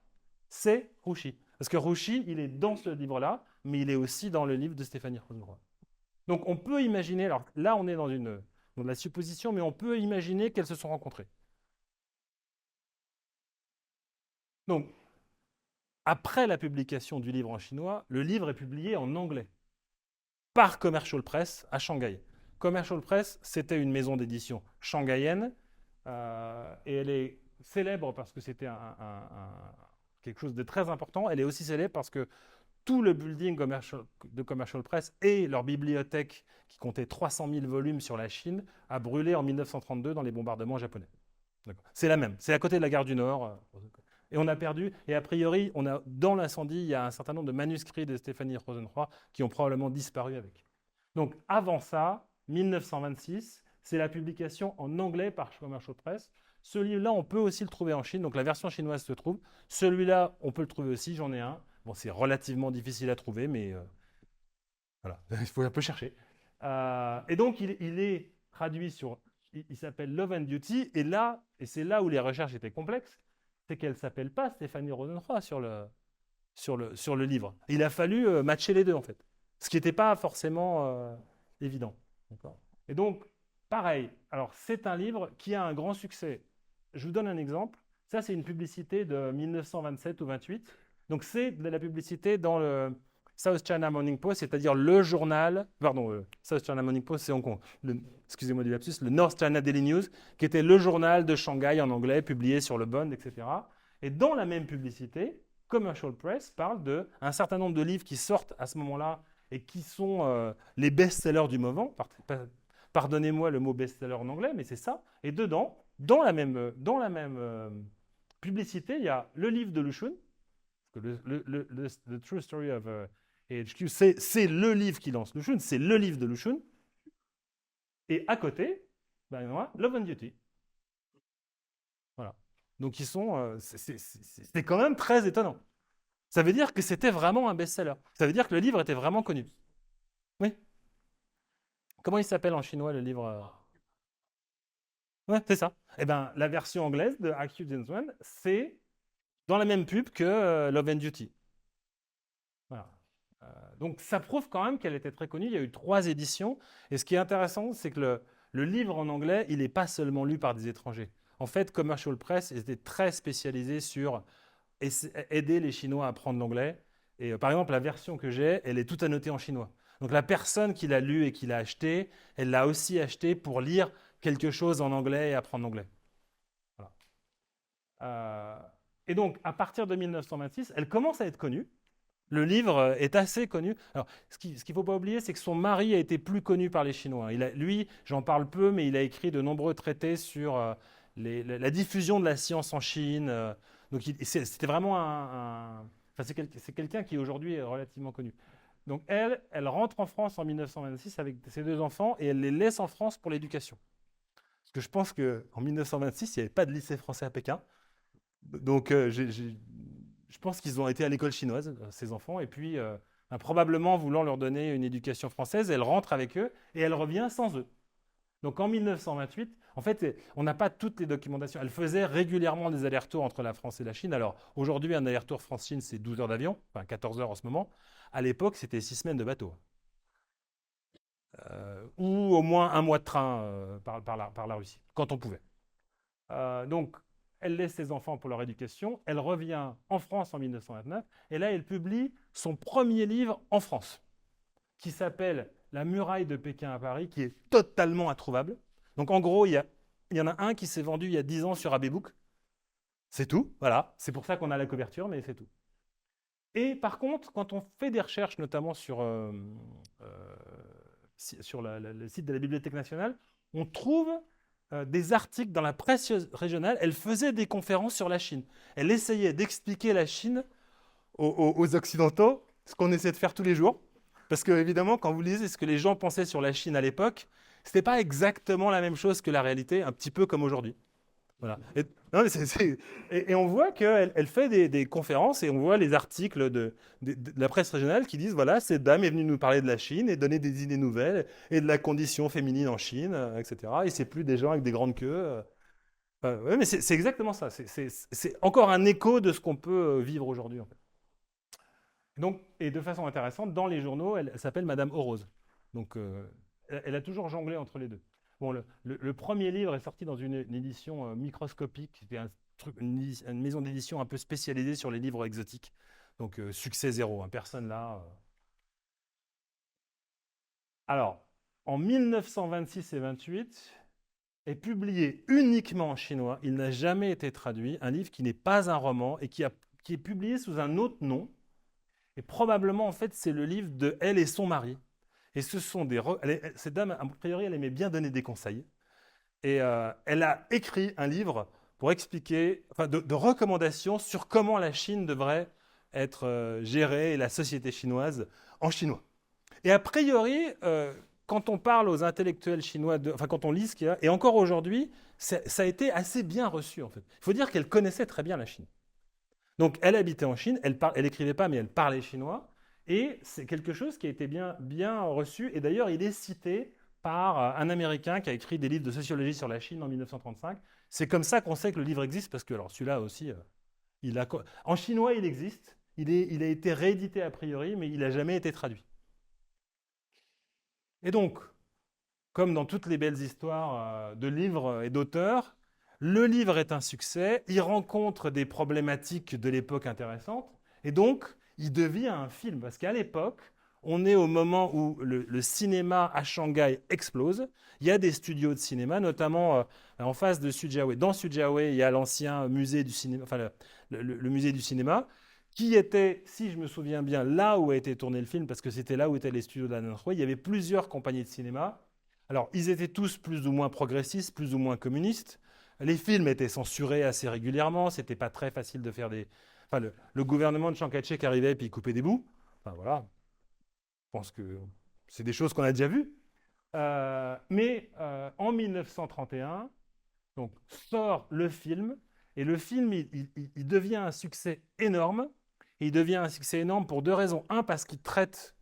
[SPEAKER 3] c'est Rouchy. Parce que Rouchy, il est dans ce livre-là, mais il est aussi dans le livre de Stéphanie Rosenroy. Donc, on peut imaginer, alors là, on est dans de la supposition, mais on peut imaginer qu'elles se sont rencontrées. Donc, après la publication du livre en chinois, le livre est publié en anglais par Commercial Press à Shanghai. Commercial Press, c'était une maison d'édition shanghaïenne et elle est célèbre parce que c'était quelque chose de très important. Elle est aussi célèbre parce que tout le building de Commercial Press et leur bibliothèque, qui comptait 300 000 volumes sur la Chine, a brûlé en 1932 dans les bombardements japonais. C'est la même, c'est à côté de la gare du Nord. Et on a perdu, et a priori, dans l'incendie, il y a un certain nombre de manuscrits de Stéphanie Rosenroy qui ont probablement disparu avec. Donc avant ça, 1926, c'est la publication en anglais par Commercial Press. Ce livre-là, on peut aussi le trouver en Chine, donc la version chinoise se trouve. Celui-là, on peut le trouver aussi, j'en ai un. Bon, c'est relativement difficile à trouver, mais voilà, il faut un peu chercher. Et donc, il est traduit sur... Il s'appelle Love and Duty, et c'est là où les recherches étaient complexes, c'est qu'elle ne s'appelle pas Stéphanie Rosenroy sur le livre. Il a fallu matcher les deux, en fait. Ce qui n'était pas forcément évident. D'accord. Et donc, pareil, alors c'est un livre qui a un grand succès. Je vous donne un exemple. Ça, c'est une publicité de 1927 ou 28. Donc, c'est de la publicité dans le South China Morning Post, c'est-à-dire le journal, pardon, South China Morning Post, c'est Hong Kong. Excusez-moi du lapsus, le North China Daily News, qui était le journal de Shanghai en anglais, publié sur le Bund, etc. Et dans la même publicité, Commercial Press parle d'un certain nombre de livres qui sortent à ce moment-là et qui sont les best-sellers du moment. Pardonnez-moi le mot best-seller en anglais, mais c'est ça. Et dedans, dans la même publicité, il y a le livre de Lu Xun, The True Story of AHQ, c'est le livre qui lance Lu Xun, c'est le livre de Lu Xun. Et à côté, Love and Duty. Voilà. Donc ils sont, c'est quand même très étonnant. Ça veut dire que c'était vraiment un best-seller. Ça veut dire que le livre était vraiment connu. Oui. Comment il s'appelle en chinois le livre? Ouais, c'est ça. Eh ben, la version anglaise de IQ Gentleman, c'est dans la même pub que Love and Duty. Voilà. Donc ça prouve quand même qu'elle était très connue. Il y a eu 3 éditions. Et ce qui est intéressant, c'est que le livre en anglais, il n'est pas seulement lu par des étrangers. En fait, Commercial Press était très spécialisé sur aider les Chinois à apprendre l'anglais. Et par exemple, la version que j'ai, elle est toute annotée en chinois. Donc la personne qui l'a lu et qui l'a acheté, elle l'a aussi acheté pour lire quelque chose en anglais et apprendre l'anglais. Voilà. Et donc, à partir de 1926, elle commence à être connue. Le livre est assez connu. Alors, ce qu'il ne faut pas oublier, c'est que son mari a été plus connu par les Chinois. Lui, j'en parle peu, mais il a écrit de nombreux traités sur la diffusion de la science en Chine. Donc, c'était vraiment c'est quelqu'un qui aujourd'hui est relativement connu. Donc, elle rentre en France en 1926 avec ses 2 enfants et elle les laisse en France pour l'éducation. Parce que je pense qu'en 1926, il n'y avait pas de lycée français à Pékin. Donc, je pense qu'ils ont été à l'école chinoise, ces enfants, et puis probablement voulant leur donner une éducation française, elle rentre avec eux et elle revient sans eux. Donc en 1928, en fait, on n'a pas toutes les documentations. Elle faisait régulièrement des allers-retours entre la France et la Chine. Alors aujourd'hui, un aller-retour France-Chine, c'est 12 heures d'avion, enfin 14 heures en ce moment. À l'époque, c'était 6 semaines de bateau. Ou au moins 1 mois de train par la Russie, quand on pouvait. Donc, elle laisse ses enfants pour leur éducation, elle revient en France en 1929, et là, elle publie son premier livre en France, qui s'appelle La muraille de Pékin à Paris, qui est totalement introuvable. Donc, en gros, il y en a un qui s'est vendu il y a 10 ans sur AB Book. C'est tout, voilà. C'est pour ça qu'on a la couverture, mais c'est tout. Et par contre, quand on fait des recherches, notamment sur le site de la Bibliothèque nationale, on trouve des articles dans la presse régionale. Elle faisait des conférences sur la Chine. Elle essayait d'expliquer la Chine aux Occidentaux, ce qu'on essaie de faire tous les jours. Parce que, évidemment, quand vous lisez ce que les gens pensaient sur la Chine à l'époque, ce n'était pas exactement la même chose que la réalité, un petit peu comme aujourd'hui. Voilà. Et on voit qu'elle fait des conférences et on voit les articles de la presse régionale qui disent voilà, cette dame est venue nous parler de la Chine et donner des idées nouvelles et de la condition féminine en Chine, etc. Et c'est plus des gens avec des grandes queues. Ouais, mais c'est exactement ça. C'est encore un écho de ce qu'on peut vivre aujourd'hui. En fait. Donc, et de façon intéressante, dans les journaux, elle s'appelle Madame Orose. Donc, elle a toujours jonglé entre les deux. Bon, le premier livre est sorti dans une édition microscopique. C'était une maison d'édition un peu spécialisée sur les livres exotiques. Donc, succès zéro, hein, personne là. Alors, en 1926 et 28, est publié uniquement en chinois. Il n'a jamais été traduit. Un livre qui n'est pas un roman et qui est publié sous un autre nom. Et probablement, en fait, c'est le livre de Elle et son mari. Et ce sont cette dame, a priori, elle aimait bien donner des conseils. Et elle a écrit un livre pour expliquer, de recommandations sur comment la Chine devrait être gérée et la société chinoise en chinois. Et a priori, quand on parle aux intellectuels chinois, enfin quand on lit ce qu'il y a, et encore aujourd'hui, ça a été assez bien reçu en fait. Il faut dire qu'elle connaissait très bien la Chine. Donc elle habitait en Chine, elle écrivait pas, mais elle parlait chinois, et c'est quelque chose qui a été bien reçu. Et d'ailleurs, il est cité par un Américain qui a écrit des livres de sociologie sur la Chine en 1935. C'est comme ça qu'on sait que le livre existe, parce que alors celui-là aussi, en chinois il existe, il a été réédité a priori, mais il n'a jamais été traduit. Et donc, comme dans toutes les belles histoires de livres et d'auteurs, le livre est un succès, il rencontre des problématiques de l'époque intéressantes, et donc il devient un film. Parce qu'à l'époque, on est au moment où le cinéma à Shanghai explose. Il y a des studios de cinéma, notamment en face de Sujiawe. Dans Sujiawe, il y a l'ancien musée du cinéma, enfin le musée du cinéma, qui était, si je me souviens bien, là où a été tourné le film, parce que c'était là où étaient les studios de la Nanshui. Il y avait plusieurs compagnies de cinéma. Alors, ils étaient tous plus ou moins progressistes, plus ou moins communistes. Les films étaient censurés assez régulièrement. C'était pas très facile de faire des. Enfin, le gouvernement de Chiang Kai-shek arrivait et puis il coupait des bouts. Enfin, voilà. Je pense que c'est des choses qu'on a déjà vues. Mais en 1931, donc, sort le film. Et le film, il devient un succès énorme. Et il devient un succès énorme pour deux raisons. Un, parce qu'il traite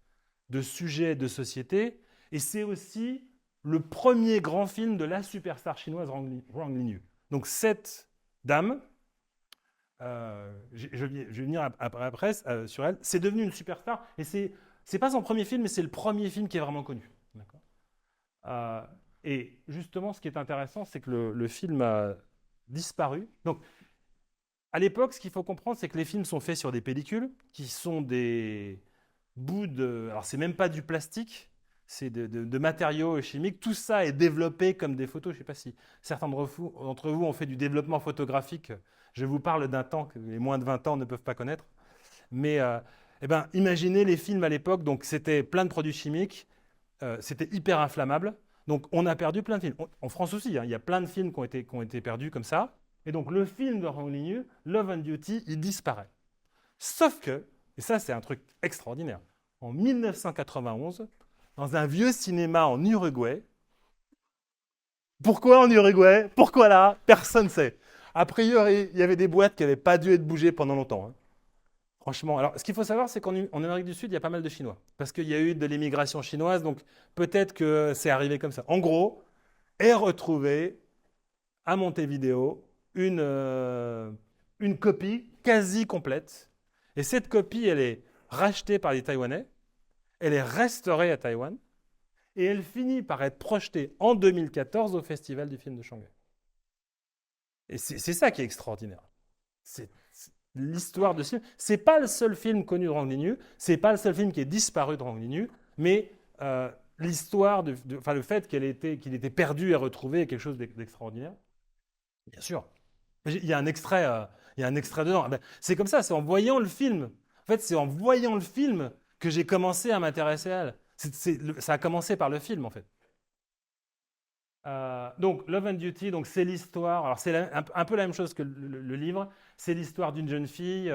[SPEAKER 3] de sujets de société. Et c'est aussi le premier grand film de la superstar chinoise Wang Linyu. Donc cette dame, je vais venir après sur elle, c'est devenu une superstar. Et c'est pas son premier film, mais c'est le premier film qui est vraiment connu. Et justement, ce qui est intéressant, c'est que le film a disparu. Donc, à l'époque, ce qu'il faut comprendre, c'est que les films sont faits sur des pellicules, qui sont des bouts de... Alors, c'est même pas du plastique, c'est de matériaux chimiques. Tout ça est développé comme des photos. Je ne sais pas si certains d'entre vous ont fait du développement photographique. Je vous parle d'un temps que les moins de 20 ans ne peuvent pas connaître. Mais imaginez les films à l'époque. Donc, c'était plein de produits chimiques. C'était hyper inflammable. Donc, on a perdu plein de films. En France aussi, hein, il y a plein de films qui ont été perdus comme ça. Et donc, le film de Wang Linyu, Love and Duty, il disparaît. Sauf que, et ça, c'est un truc extraordinaire, en 1991, dans un vieux cinéma en Uruguay. Pourquoi en Uruguay? Pourquoi là? Personne ne sait. A priori, il y avait des boîtes qui n'avaient pas dû être bougées pendant longtemps. Hein. Franchement, alors ce qu'il faut savoir, c'est qu'en Amérique du Sud, il y a pas mal de Chinois. Parce qu'il y a eu de l'immigration chinoise, donc peut-être que c'est arrivé comme ça. En gros, est retrouvée à Montevideo une copie quasi complète. Et cette copie, elle est rachetée par les Taïwanais, elle est restaurée à Taïwan, et elle finit par être projetée en 2014 au Festival du film de Shanghai. Et c'est ça qui est extraordinaire. C'est l'histoire de ce film. C'est pas le seul film connu de Wang Linyu, c'est pas le seul film qui est disparu de Wang Linyu, mais l'histoire, le fait qu'il était perdu et retrouvé est quelque chose d'extraordinaire. Bien sûr. Il y a un extrait, dedans. C'est comme ça, c'est en voyant le film. En fait, c'est en voyant le film que j'ai commencé à m'intéresser à elle. Ça a commencé par le film, en fait. Donc, Love and Duty, donc c'est l'histoire. Alors, c'est un peu la même chose que le livre. C'est l'histoire d'une jeune fille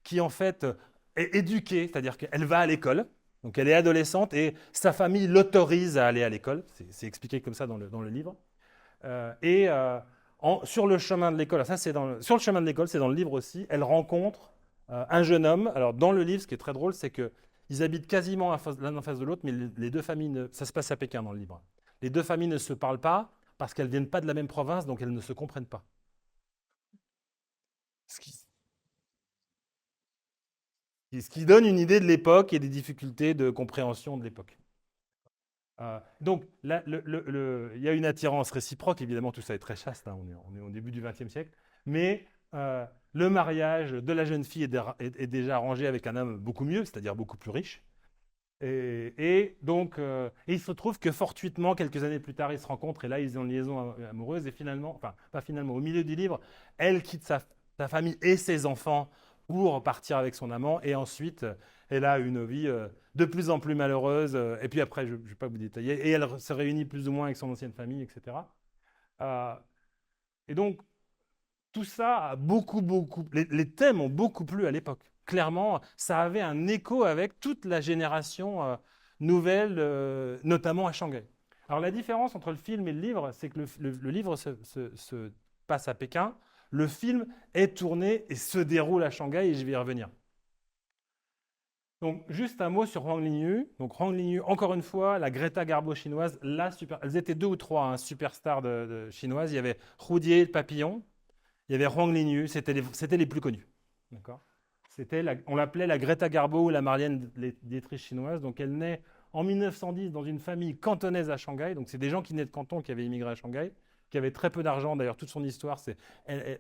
[SPEAKER 3] qui, en fait, est éduquée, c'est-à-dire qu'elle va à l'école. Donc, elle est adolescente et sa famille l'autorise à aller à l'école. C'est expliqué comme ça dans le livre. Sur le chemin de l'école, sur le chemin de l'école, c'est dans le livre aussi, elle rencontre un jeune homme. Alors, dans le livre, ce qui est très drôle, c'est qu'ils habitent quasiment l'un en face de l'autre, mais les deux familles, ça se passe à Pékin dans le livre. Les deux familles ne se parlent pas parce qu'elles ne viennent pas de la même province, donc elles ne se comprennent pas. Ce qui donne une idée de l'époque et des difficultés de compréhension de l'époque. Donc, il y a une attirance réciproque, évidemment, tout ça est très chaste, hein, on est au début du XXe siècle, mais le mariage de la jeune fille est déjà arrangé avec un homme beaucoup mieux, c'est-à-dire beaucoup plus riche. Donc, il se trouve que fortuitement, quelques années plus tard, ils se rencontrent et là, ils ont une liaison amoureuse. Et finalement, enfin, pas finalement, au milieu du livre, elle quitte sa famille et ses enfants pour partir avec son amant. Et ensuite, elle a une vie de plus en plus malheureuse. Et puis après, je ne vais pas vous détailler. Et elle se réunit plus ou moins avec son ancienne famille, etc. Et donc, tout ça a beaucoup. Les thèmes ont beaucoup plu à l'époque. Clairement, ça avait un écho avec toute la génération nouvelles, notamment à Shanghai. Alors la différence entre le film et le livre, c'est que le livre se passe à Pékin, le film est tourné et se déroule à Shanghai, et je vais y revenir. Donc, juste un mot sur Huang Linyu. Donc, Huang Linyu, encore une fois, la Greta Garbo chinoise, elles étaient 2 ou 3 superstars chinoises. Il y avait Hu Jie, le papillon. Il y avait Huang Linyu, c'était les plus connus. D'accord. On l'appelait la Greta Garbo ou la Marlène Dietrich chinoise. Donc, elle naît en 1910 dans une famille cantonaise à Shanghai. Donc, c'est des gens qui naissent de Canton qui avaient immigré à Shanghai, qui avaient très peu d'argent. D'ailleurs, toute son histoire, c'est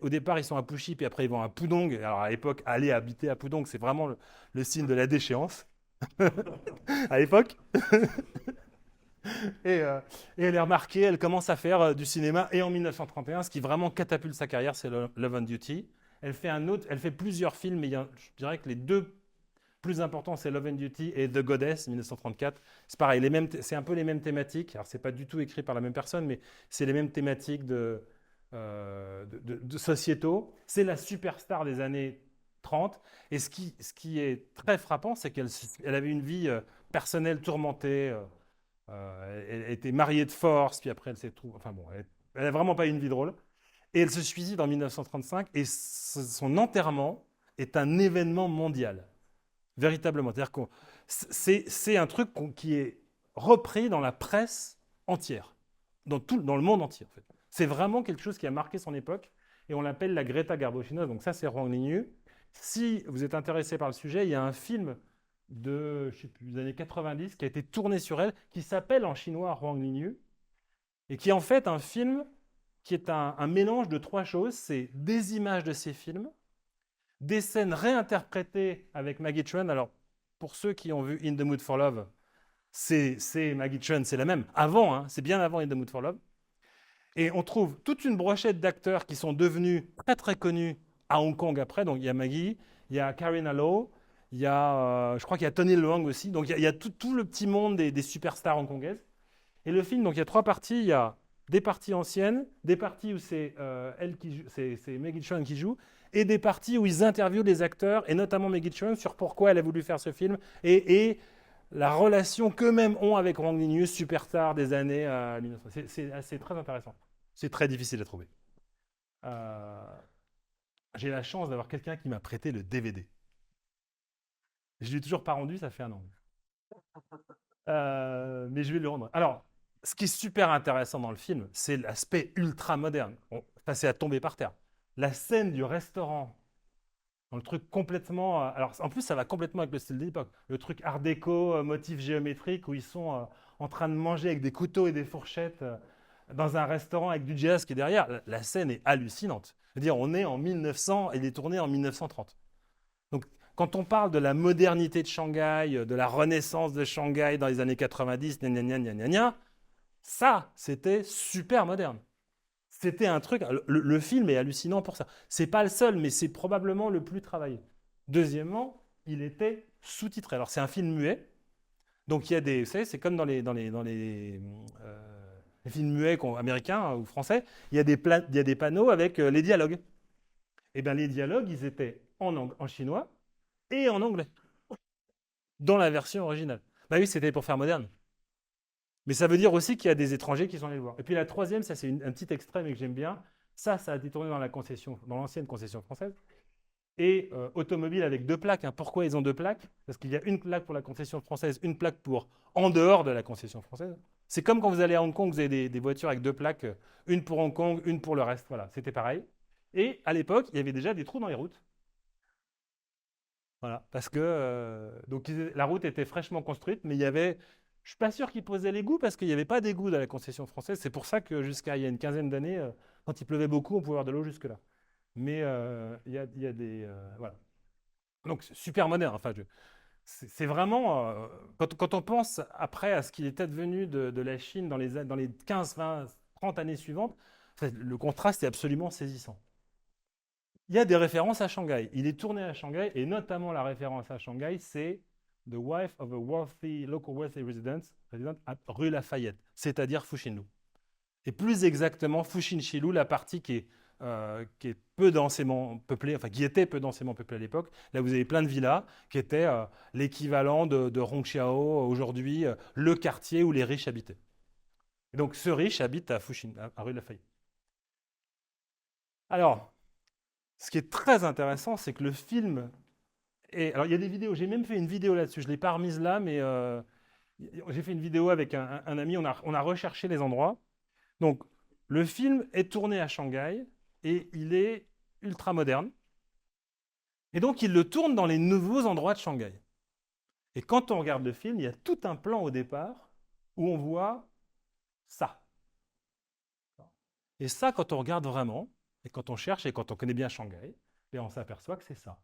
[SPEAKER 3] au départ, ils sont à Puxi, puis après, ils vont à Pudong. Alors, à l'époque, aller habiter à Pudong, c'est vraiment le signe de la déchéance. À l'époque. Et elle est remarquée, elle commence à faire du cinéma. Et en 1931, ce qui vraiment catapulte sa carrière, c'est Love and Duty. Elle fait plusieurs films, mais je dirais que les 2 plus importants, c'est Love and Duty et The Goddess, 1934. C'est pareil, c'est un peu les mêmes thématiques. Alors, c'est pas du tout écrit par la même personne, mais c'est les mêmes thématiques de sociétaux. C'est la superstar des années 30. Et ce qui est très frappant, c'est qu'elle avait une vie personnelle tourmentée. Elle était mariée de force, puis après elle s'est trouvée. Enfin bon, elle n'a vraiment pas eu une vie drôle. Et elle se suicide en 1935, et son enterrement est un événement mondial. Véritablement. C'est-à-dire que c'est un truc qui est repris dans la presse entière, dans le monde entier en fait. C'est vraiment quelque chose qui a marqué son époque, et on l'appelle la Greta Garbo chinoise. Donc ça, c'est Huang Linyu. Si vous êtes intéressé par le sujet, il y a un film je sais plus, des années 90 qui a été tourné sur elle, qui s'appelle en chinois Huang Linyu, et qui est en fait un film qui est un mélange de 3 choses. C'est des images de ces films, des scènes réinterprétées avec Maggie Chun. Alors, pour ceux qui ont vu In the Mood for Love, c'est Maggie Chun, c'est la même. Avant, hein, c'est bien avant In the Mood for Love. Et on trouve toute une brochette d'acteurs qui sont devenus très très connus à Hong Kong après. Donc il y a Maggie, il y a Carina Low, il y a, je crois qu'il y a Tony Leung aussi. Donc il y a tout le petit monde des superstars hongkongaises. Et le film, donc il y a 3 parties. Il y a des parties anciennes, des parties où c'est Maggie Cheung qui joue, et des parties où ils interviewent les acteurs, et notamment Maggie Cheung, sur pourquoi elle a voulu faire ce film, et la relation qu'eux-mêmes ont avec Huang Linyu, superstar des années 1900. C'est très intéressant. C'est très difficile à trouver. J'ai la chance d'avoir quelqu'un qui m'a prêté le DVD. Je ne l'ai toujours pas rendu, ça fait 1 an. Mais je vais le rendre. Alors, ce qui est super intéressant dans le film, c'est l'aspect ultra moderne. C'est à tomber par terre. La scène du restaurant, dans le truc complètement. Alors, en plus, ça va complètement avec le style de l'époque. Le truc art déco, motif géométrique, où ils sont en train de manger avec des couteaux et des fourchettes dans un restaurant avec du jazz qui est derrière. La scène est hallucinante. C'est-à-dire, on est en 1900 et il est tourné en 1930. Donc, quand on parle de la modernité de Shanghai, de la renaissance de Shanghai dans les années 90, ça, c'était super moderne. C'était un truc. Le film est hallucinant pour ça. C'est pas le seul, mais c'est probablement le plus travaillé. Deuxièmement, il était sous-titré. Alors, c'est un film muet. Donc, il y a des. Vous savez, c'est comme dans les films muets américains ou français. Il y a des panneaux avec les dialogues. Eh bien, les dialogues, ils étaient en chinois et en anglais, dans la version originale. Bah oui, c'était pour faire moderne. Mais ça veut dire aussi qu'il y a des étrangers qui sont allés le voir. Et puis la troisième, ça c'est un petit extrait, mais que j'aime bien. Ça a été tourné dans l'ancienne concession française. Et automobile avec 2 plaques. Hein. Pourquoi ils ont 2 plaques? Parce qu'il y a une plaque pour la concession française, une plaque pour en dehors de la concession française. C'est comme quand vous allez à Hong Kong, vous avez des voitures avec 2 plaques, une pour Hong Kong, une pour le reste. Voilà, c'était pareil. Et à l'époque, il y avait déjà des trous dans les routes. Voilà, parce que donc la route était fraîchement construite, mais il y avait, je suis pas sûr qu'ils posaient l'égout parce qu'il n'y avait pas d'égout dans la concession française. C'est pour ça que jusqu'à il y a une quinzaine d'années, quand il pleuvait beaucoup, on pouvait avoir de l'eau jusque là. Mais il y a des voilà. Donc super moderne. Enfin, c'est vraiment quand on pense après à ce qu'il était devenu de la Chine dans les 15, 20, 30 années suivantes, le contraste est absolument saisissant. Il y a des références à Shanghai. Il est tourné à Shanghai, et notamment la référence à Shanghai, c'est The Wife of a Local Wealthy Resident at rue Lafayette, c'est-à-dire Fuxinlu. Et plus exactement, Fuxinchilu, la partie qui est qui est peu densément peuplée, enfin qui était peu densément peuplée à l'époque. Là, vous avez plein de villas qui étaient l'équivalent de Hongqiao aujourd'hui, le quartier où les riches habitaient. Et donc, ce riche habite à Fuxin, à rue de Lafayette. Alors, ce qui est très intéressant, c'est que le film est... Alors, il y a des vidéos, j'ai même fait une vidéo là-dessus, je ne l'ai pas remise là, mais j'ai fait une vidéo avec un ami, on a recherché les endroits. Donc, le film est tourné à Shanghai et il est ultra moderne. Et donc, il le tourne dans les nouveaux endroits de Shanghai. Et quand on regarde le film, il y a tout un plan au départ où on voit ça. Et ça, quand on regarde vraiment, et quand on cherche, et quand on connaît bien Shanghai, et on s'aperçoit que c'est ça.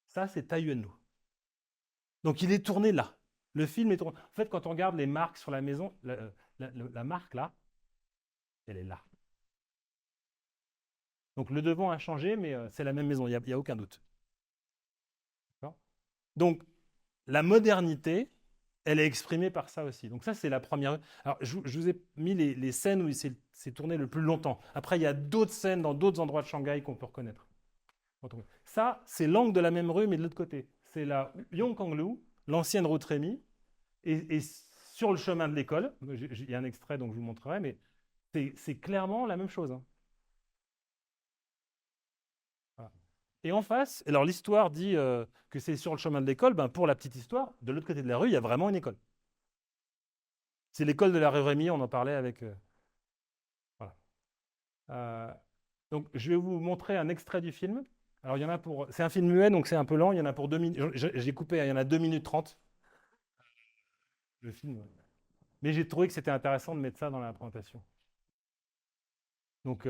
[SPEAKER 3] Ça, c'est Taiyuan. Donc, il est tourné là. Le film est tourné. En fait, quand on regarde les marques sur la maison, la marque là, elle est là. Donc, le devant a changé, mais c'est la même maison, il n'y a aucun doute. Donc, la modernité, elle est exprimée par ça aussi. Donc ça, c'est la première. Alors, je vous ai mis les scènes où il s'est tourné le plus longtemps. Après, il y a d'autres scènes dans d'autres endroits de Shanghai qu'on peut reconnaître. Ça, c'est l'angle de la même rue, mais de l'autre côté. C'est la Yongkanglu, l'ancienne route Rémy, et sur le chemin de l'école. Il y a un extrait, donc je vous montrerai, mais c'est clairement la même chose. Hein. Voilà. Et en face, alors l'histoire dit que c'est sur le chemin de l'école. Ben, pour la petite histoire, de l'autre côté de la rue, il y a vraiment une école. C'est l'école de la rue Rémy, on en parlait avec. Voilà. Donc, je vais vous montrer un extrait du film. Alors, il y en a pour. C'est un film muet, donc c'est un peu lent. Il y en a pour 2 minutes. J'ai coupé, il y en a 2 minutes 30. Le film. Mais j'ai trouvé que c'était intéressant de mettre ça dans la présentation. Donc,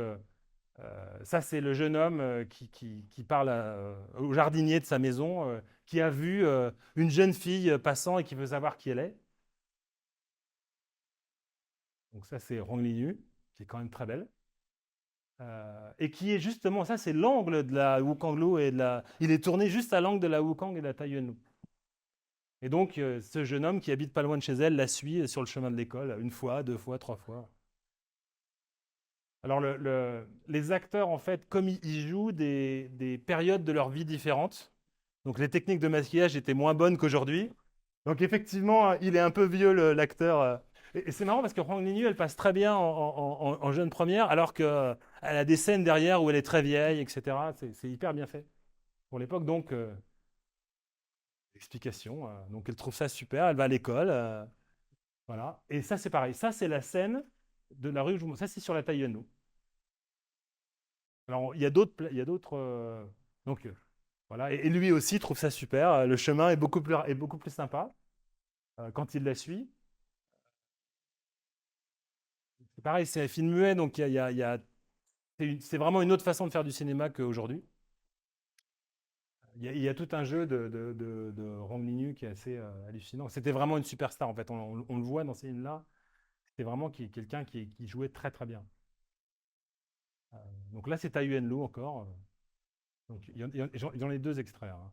[SPEAKER 3] ça, c'est le jeune homme qui parle au jardinier de sa maison, qui a vu une jeune fille passant et qui veut savoir qui elle est. Donc, ça, c'est Hong Linyu, qui est quand même très belle. Et qui est justement, ça, c'est l'angle de la Wukanglu et de la. Il est tourné juste à l'angle de la Wukang et de la Taiyuanlu. Et donc, ce jeune homme qui habite pas loin de chez elle la suit sur le chemin de l'école, une fois, 2 fois, 3 fois. Alors, les acteurs, en fait, comme ils jouent des périodes de leur vie différentes, donc les techniques de maquillage étaient moins bonnes qu'aujourd'hui. Donc, effectivement, il est un peu vieux, l'acteur. Et c'est marrant parce que Hong Linyu, elle passe très bien en jeune première, alors qu'elle a des scènes derrière où elle est très vieille, etc. C'est hyper bien fait pour l'époque. Donc, explication. Donc, elle trouve ça super, elle va à l'école. Voilà. Et ça, c'est pareil. Ça, c'est la scène de la rue. Ça, c'est sur la Taiyuan. Alors, il y a d'autres. Donc, voilà. Et lui aussi trouve ça super. Le chemin est beaucoup plus sympa quand il la suit. C'est pareil, c'est un film muet, donc c'est vraiment une autre façon de faire du cinéma qu'aujourd'hui. Il y a tout un jeu de Hong Linyu qui est assez hallucinant. C'était vraiment une superstar, en fait. On le voit dans ces films-là. C'était vraiment quelqu'un qui jouait très, très bien. Donc là, c'est Taiyuan Lu encore. Donc, j'en ai 2 extraits. Hein.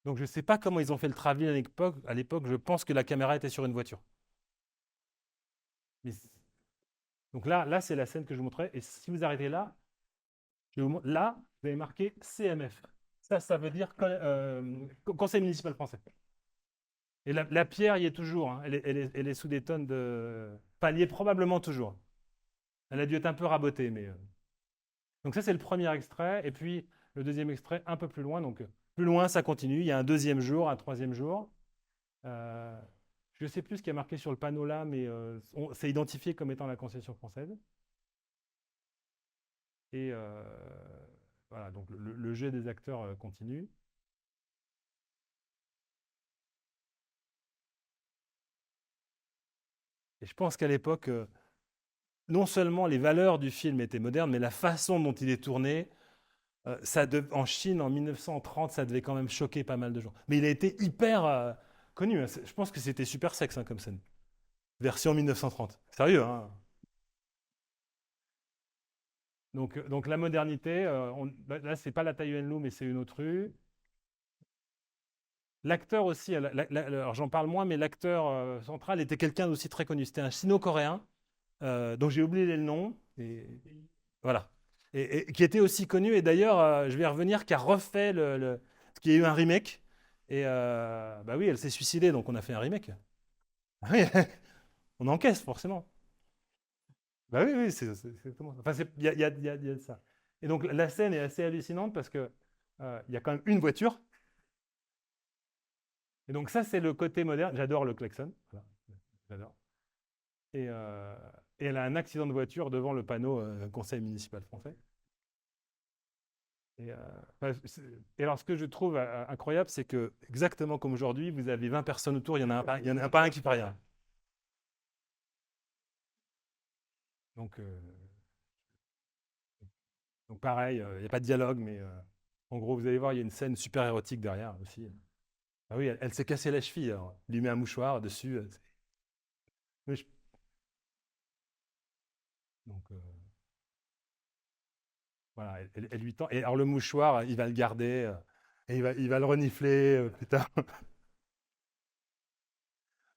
[SPEAKER 3] Donc, je ne sais pas comment ils ont fait le travelling à l'époque. À l'époque, je pense que la caméra était sur une voiture. Mais donc là, c'est la scène que je vous montrais. Et si vous arrêtez là, là, vous avez marqué CMF. Ça veut dire Conseil municipal français. Et la pierre y est toujours. Hein. Elle est sous des tonnes de. Enfin, elle y est probablement toujours. Elle a dû être un peu rabotée. Donc ça, c'est le premier extrait. Et puis, le deuxième extrait, un peu plus loin. Donc, plus loin, ça continue. Il y a un deuxième jour, un troisième jour. Je ne sais plus ce qui est marqué sur le panneau là, mais c'est identifié comme étant la concession française. Et voilà, donc le jeu des acteurs continue. Et je pense qu'à l'époque, non seulement les valeurs du film étaient modernes, mais la façon dont il est tourné, en Chine, en 1930, ça devait quand même choquer pas mal de gens. Mais il a été hyper connu. Hein. Je pense que c'était super sexe comme scène. Version 1930. Sérieux, hein. Donc la modernité, là, c'est pas la Taiyuan Lu, mais c'est une autre rue. L'acteur aussi, alors j'en parle moins, mais l'acteur central était quelqu'un d'aussi très connu. C'était un sino-coréen dont j'ai oublié le nom. Et, voilà. Et qui était aussi connu, et d'ailleurs, je vais y revenir, qui a refait parce qu'il y a eu un remake. Et bah oui, elle s'est suicidée, donc on a fait un remake. Ah oui, on encaisse forcément. Bah oui, oui, c'est exactement ça. Enfin, il y a de ça. Et donc la scène est assez hallucinante parce que il y a quand même une voiture. Et donc ça, c'est le côté moderne. J'adore le klaxon. Voilà. J'adore. Et, euh, et elle a un accident de voiture devant le panneau Conseil municipal français. Et, enfin, et alors, ce que je trouve incroyable, c'est que exactement comme aujourd'hui, vous avez 20 personnes autour, il y en a pas un qui fait rien. Donc, donc pareil, il n'y a pas de dialogue, mais en gros, vous allez voir, il y a une scène super érotique derrière aussi. Ah oui, elle s'est cassée la cheville. Alors, il lui met un mouchoir dessus. Mais donc, voilà, elle lui tend. Et alors, le mouchoir, il va le garder et il va le renifler plus tard.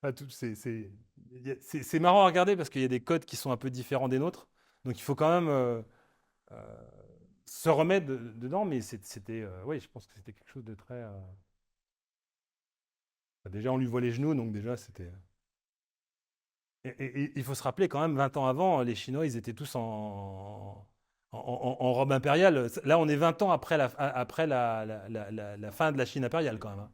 [SPEAKER 3] Enfin, c'est marrant à regarder parce qu'il y a des codes qui sont un peu différents des nôtres. Donc, il faut quand même euh, se remettre dedans. Mais c'était, oui, je pense que c'était quelque chose de très. Déjà, on lui voit les genoux, donc déjà, c'était. Et il faut se rappeler quand même, 20 ans avant, les Chinois, ils étaient tous en robe impériale. Là, on est 20 ans après la fin de la Chine impériale quand même, hein.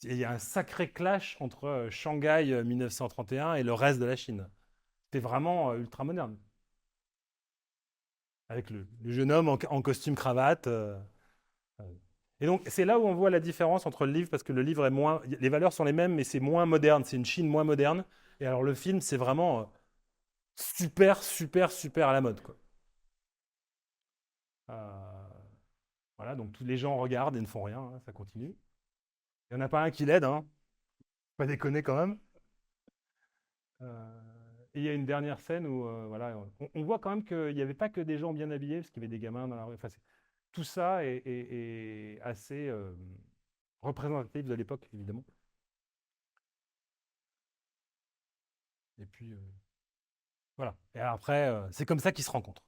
[SPEAKER 3] Il y a un sacré clash entre Shanghai 1931 et le reste de la Chine. C'était vraiment ultra moderne. Avec le jeune homme en costume cravate. Et donc, c'est là où on voit la différence entre le livre, parce que le livre est moins. Les valeurs sont les mêmes, mais c'est moins moderne. C'est une Chine moins moderne. Et alors, le film, c'est vraiment super, super, super à la mode, quoi. Euh, voilà, donc tous les gens regardent et ne font rien, hein, ça continue. Il n'y en a pas un qui l'aide, hein. Pas déconner quand même. Euh, et il y a une dernière scène où voilà, on voit quand même qu'il n'y avait pas que des gens bien habillés, parce qu'il y avait des gamins dans la rue. Enfin, tout ça est assez représentatif de l'époque, évidemment. Et puis, voilà. Et après, c'est comme ça qu'ils se rencontrent.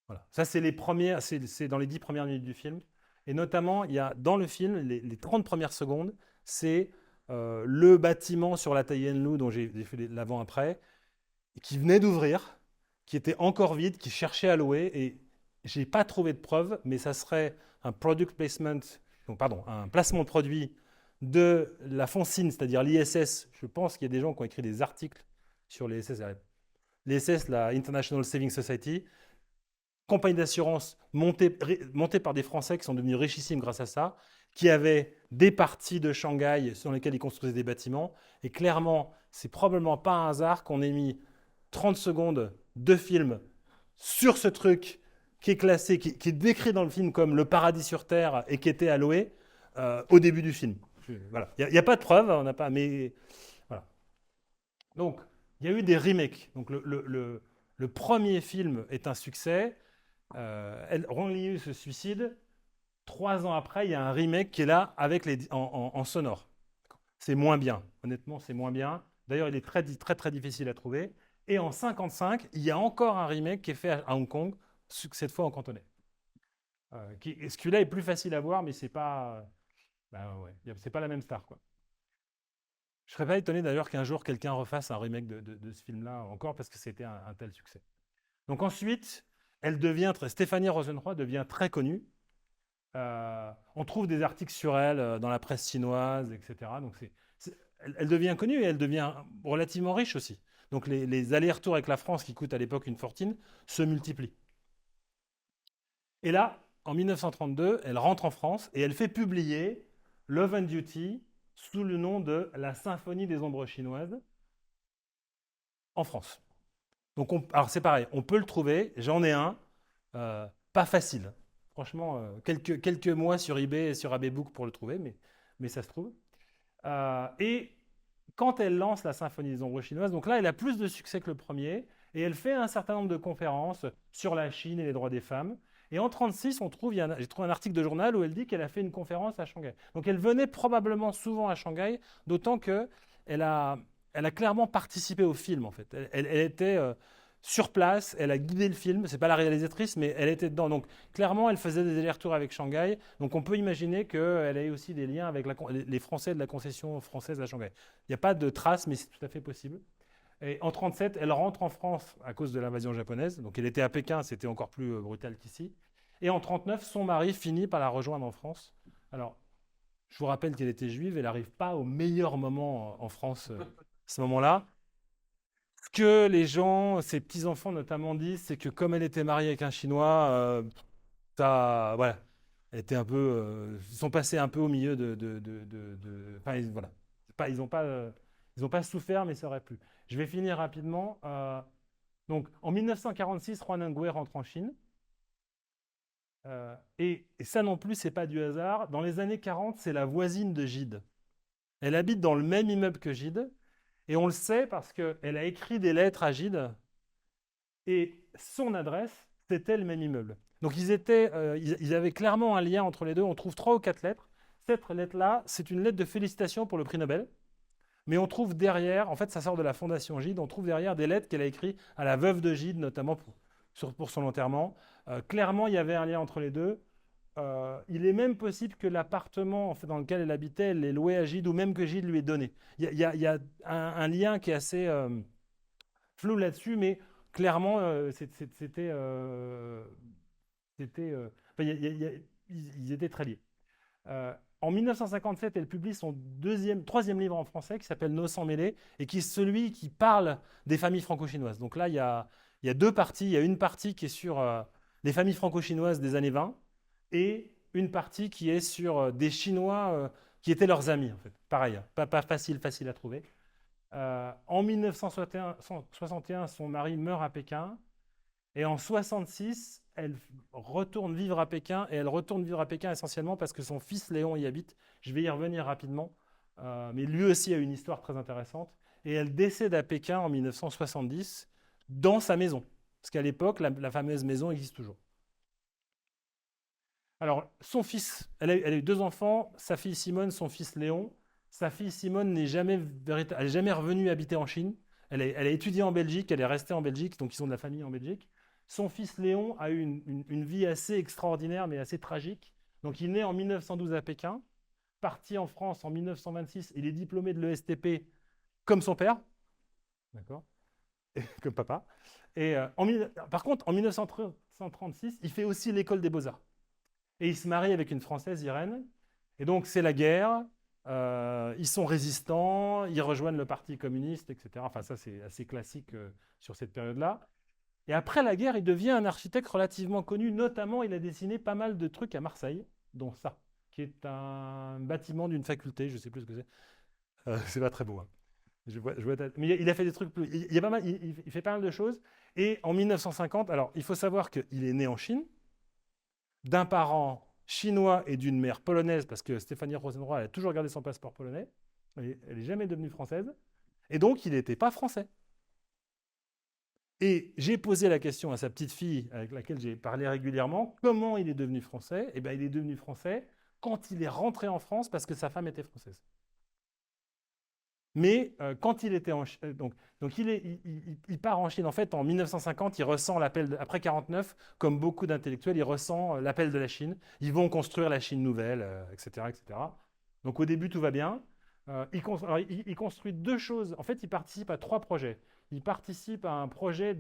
[SPEAKER 3] Voilà. Ça, c'est les premières, c'est dans les 10 premières minutes du film. Et notamment, il y a dans le film, les 30 premières secondes, c'est le bâtiment sur la Taillenlou dont j'ai fait l'avant-après, qui venait d'ouvrir, qui était encore vide, qui cherchait à louer. Et j'ai pas trouvé de preuve, mais ça serait un product placement, donc pardon, un placement de produit de la FONSIN, c'est-à-dire l'ISS. Je pense qu'il y a des gens qui ont écrit des articles sur l'ISS. L'ISS, la International Saving Society, compagnie d'assurance montée par des Français qui sont devenus richissimes grâce à ça, qui avaient des parties de Shanghai sur lesquelles ils construisaient des bâtiments. Et clairement, c'est probablement pas un hasard qu'on ait mis 30 secondes de film sur ce truc qui est classé, qui est décrit dans le film comme le paradis sur Terre et qui était à louer au début du film. Voilà. Il n'y a pas de preuve, on n'a pas, mais voilà. Donc, il y a eu des remakes. Donc, le premier film est un succès. Ron Liu se suicide. 3 ans après, il y a un remake qui est là avec en sonore. C'est moins bien. Honnêtement, c'est moins bien. D'ailleurs, il est très, très, très difficile à trouver. Et en 55, il y a encore un remake qui est fait à Hong Kong, cette fois en cantonais. Celui-là est plus facile à voir, mais c'est pas, bah ouais, c'est pas la même star, quoi. Je serais pas étonné d'ailleurs qu'un jour quelqu'un refasse un remake de ce film-là encore parce que c'était un tel succès. Donc ensuite, Stéphanie Rosenroy devient très connue. On trouve des articles sur elle dans la presse chinoise, etc. Donc elle devient connue et elle devient relativement riche aussi. Donc les allers-retours avec la France, qui coûtent à l'époque une fortune, se multiplient. Et là, en 1932, elle rentre en France et elle fait publier Love and Duty sous le nom de La Symphonie des ombres chinoises en France. Donc alors c'est pareil, on peut le trouver, j'en ai un, pas facile. Franchement, quelques mois sur eBay et sur ABBook pour le trouver, mais ça se trouve. Et quand elle lance la Symphonie des ombres chinoises, donc là, elle a plus de succès que le premier, et elle fait un certain nombre de conférences sur la Chine et les droits des femmes. Et en 1936, j'ai trouvé un article de journal où elle dit qu'elle a fait une conférence à Shanghai. Donc elle venait probablement souvent à Shanghai, d'autant qu'elle a elle a clairement participé au film, en fait. Elle était sur place, elle a guidé le film. C'est pas la réalisatrice, mais elle était dedans. Donc, clairement, elle faisait des allers-retours avec Shanghai. Donc, on peut imaginer qu'elle ait aussi des liens avec les Français de la concession française à Shanghai. Il n'y a pas de traces, mais c'est tout à fait possible. Et en 1937, elle rentre en France à cause de l'invasion japonaise. Donc, elle était à Pékin, c'était encore plus brutal qu'ici. Et en 1939, son mari finit par la rejoindre en France. Alors, je vous rappelle qu'elle était juive, elle n'arrive pas au meilleur moment en France, à ce moment-là. Ce que les gens, ses petits-enfants notamment, disent, c'est que comme elle était mariée avec un Chinois, voilà, elle était un peu, ils sont passés un peu au milieu enfin, voilà. Ils ont pas souffert, mais ça aurait pu. Je vais finir rapidement. Donc, en 1946, Juan Engüe rentre en Chine. Et ça non plus, c'est pas du hasard. Dans les années 40, c'est la voisine de Gide. Elle habite dans le même immeuble que Gide. Et on le sait parce qu'elle a écrit des lettres à Gide. Et son adresse, c'était le même immeuble. Donc ils avaient clairement un lien entre les deux. On trouve 3 ou 4 lettres. Cette lettre-là, c'est une lettre de félicitations pour le prix Nobel. Mais on trouve derrière, en fait, ça sort de la Fondation Gide, on trouve derrière des lettres qu'elle a écrites à la veuve de Gide, notamment pour son enterrement. Clairement, il y avait un lien entre les deux. Il est même possible que l'appartement en fait, dans lequel elle habitait, elle l'ait loué à Gide ou même que Gide lui ait donné. Il y a un lien qui est assez flou là-dessus, mais clairement, enfin, ils étaient très liés. En 1957, elle publie son troisième livre en français qui s'appelle Nos sans mêlés et qui est celui qui parle des familles franco-chinoises. Donc là, il y a 2 parties. Il y a une partie qui est sur les familles franco-chinoises des années 20 et une partie qui est sur des Chinois qui étaient leurs amis, en fait. Pareil, pas facile à trouver. En 1961, son mari meurt à Pékin. Et en 1966, elle retourne vivre à Pékin. Et elle retourne vivre à Pékin essentiellement parce que son fils Léon y habite. Je vais y revenir rapidement. Mais lui aussi a une histoire très intéressante. Et elle décède à Pékin en 1970 dans sa maison. Parce qu'à l'époque, la fameuse maison existe toujours. Alors, son fils, elle a eu 2 enfants, sa fille Simone, son fils Léon. Sa fille Simone n'est jamais revenue habiter en Chine. Elle a étudié en Belgique, elle est restée en Belgique, donc ils sont de la famille en Belgique. Son fils Léon a eu une vie assez extraordinaire, mais assez tragique. Donc, il naît en 1912 à Pékin, parti en France en 1926, il est diplômé de l'ESTP comme son père, d'accord, comme papa. Et par contre, en 1936, il fait aussi l'école des beaux-arts. Et il se marie avec une Française, Irène. Et donc, c'est la guerre. Ils sont résistants, ils rejoignent le Parti communiste, etc. Enfin, ça, c'est assez classique sur cette période-là. Et après la guerre, il devient un architecte relativement connu. Notamment, il a dessiné pas mal de trucs à Marseille, dont ça, qui est un bâtiment d'une faculté. Je ne sais plus ce que c'est. C'est pas très beau. Hein. Mais il a fait des trucs plus. Il, y a pas mal, il fait pas mal de choses. Et en 1950, alors, il faut savoir qu'il est né en Chine, d'un parent chinois et d'une mère polonaise, parce que Stéphanie Rosenroy elle a toujours gardé son passeport polonais. Elle n'est jamais devenue française. Et donc, il n'était pas français. Et j'ai posé la question à sa petite fille, avec laquelle j'ai parlé régulièrement, comment il est devenu français? Eh bien, il est devenu français quand il est rentré en France parce que sa femme était française. Mais quand il était en Chine, donc il part en Chine. En fait, en 1950, il ressent l'appel, après 1949, comme beaucoup d'intellectuels, il ressent l'appel de la Chine. Ils vont construire la Chine nouvelle, etc., etc. Donc au début, tout va bien. Il construit 2 choses. En fait, il participe à 3 projets. Il participe à un projet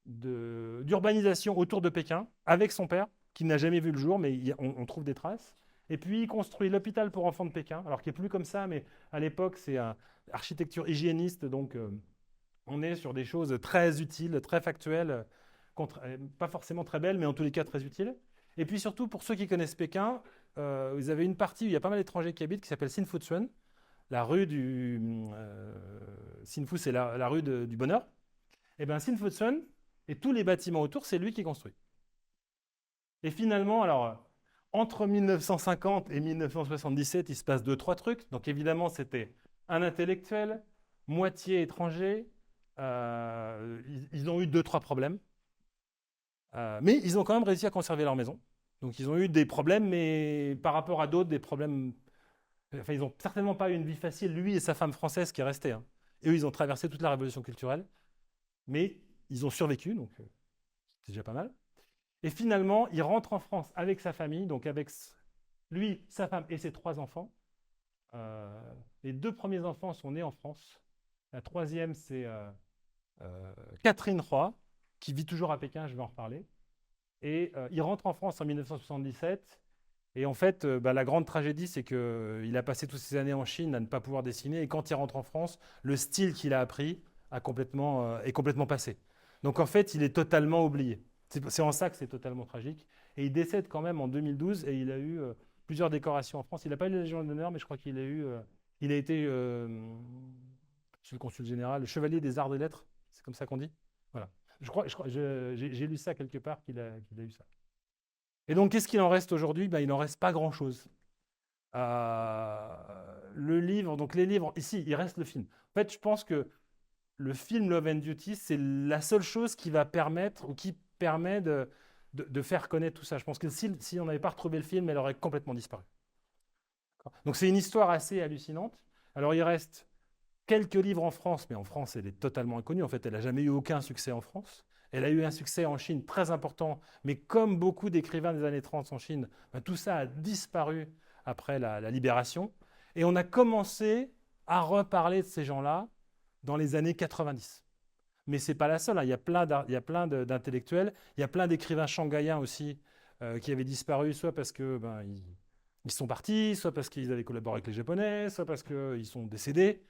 [SPEAKER 3] d'urbanisation autour de Pékin avec son père, qui n'a jamais vu le jour, mais on trouve des traces. Et puis, il construit l'hôpital pour enfants de Pékin, alors qui n'est plus comme ça, mais à l'époque, c'est une architecture hygiéniste, donc on est sur des choses très utiles, très factuelles, pas forcément très belles, mais en tous les cas très utiles. Et puis surtout, pour ceux qui connaissent Pékin, vous avez une partie où il y a pas mal d'étrangers qui habitent, qui s'appelle Sinfuchuan, la rue du... Sinfu, c'est la rue du bonheur. Et bien, Sinfuchuan et tous les bâtiments autour, c'est lui qui construit. Et finalement, alors... Entre 1950 et 1977, il se passe 2-3 trucs. Donc évidemment, c'était un intellectuel, moitié étranger. Ils ont eu 2-3 problèmes. Mais ils ont quand même réussi à conserver leur maison. Donc ils ont eu des problèmes, mais par rapport à d'autres, des problèmes Enfin, ils n'ont certainement pas eu une vie facile, lui et sa femme française qui est restée, hein. Et eux, ils ont traversé toute la révolution culturelle, mais ils ont survécu, donc c'est déjà pas mal. Et finalement, il rentre en France avec sa famille, donc avec lui, sa femme et ses 3 enfants. Euh, les 2 premiers enfants sont nés en France. La troisième, c'est Catherine Roy, qui vit toujours à Pékin, je vais en reparler. Et il rentre en France en 1977. Et en fait, la grande tragédie, c'est qu'il a passé toutes ces années en Chine à ne pas pouvoir dessiner. Et quand il rentre en France, le style qu'il a appris est complètement passé. Donc en fait, il est totalement oublié. C'est en ça que c'est totalement tragique. Et il décède quand même en 2012 et il a eu plusieurs décorations en France. Il n'a pas eu la Légion d'honneur, mais je crois qu'il a eu. Il a été, monsieur le consul général, le chevalier des arts et lettres. C'est comme ça qu'on dit. Voilà. J'ai lu ça quelque part qu'il a eu ça. Et donc, qu'est-ce qu'il en reste aujourd'hui? Il n'en reste pas grand-chose. Le livre, donc les livres, ici, il reste le film. En fait, je pense que le film Love and Duty, c'est la seule chose qui va permettre ou qui permet de faire connaître tout ça. Je pense que si on n'avait pas retrouvé le film, elle aurait complètement disparu. Donc, c'est une histoire assez hallucinante. Alors, il reste quelques livres en France, mais en France, elle est totalement inconnue. En fait, elle n'a jamais eu aucun succès en France. Elle a eu un succès en Chine très important, mais comme beaucoup d'écrivains des années 30 en Chine, tout ça a disparu après la libération. Et on a commencé à reparler de ces gens-là dans les années 90. Mais ce n'est pas la seule, hein. Il y a plein d'intellectuels, il y a plein d'écrivains shanghaïens aussi qui avaient disparu, soit parce que ils sont partis, soit parce qu'ils avaient collaboré avec les Japonais, soit parce qu'ils sont décédés.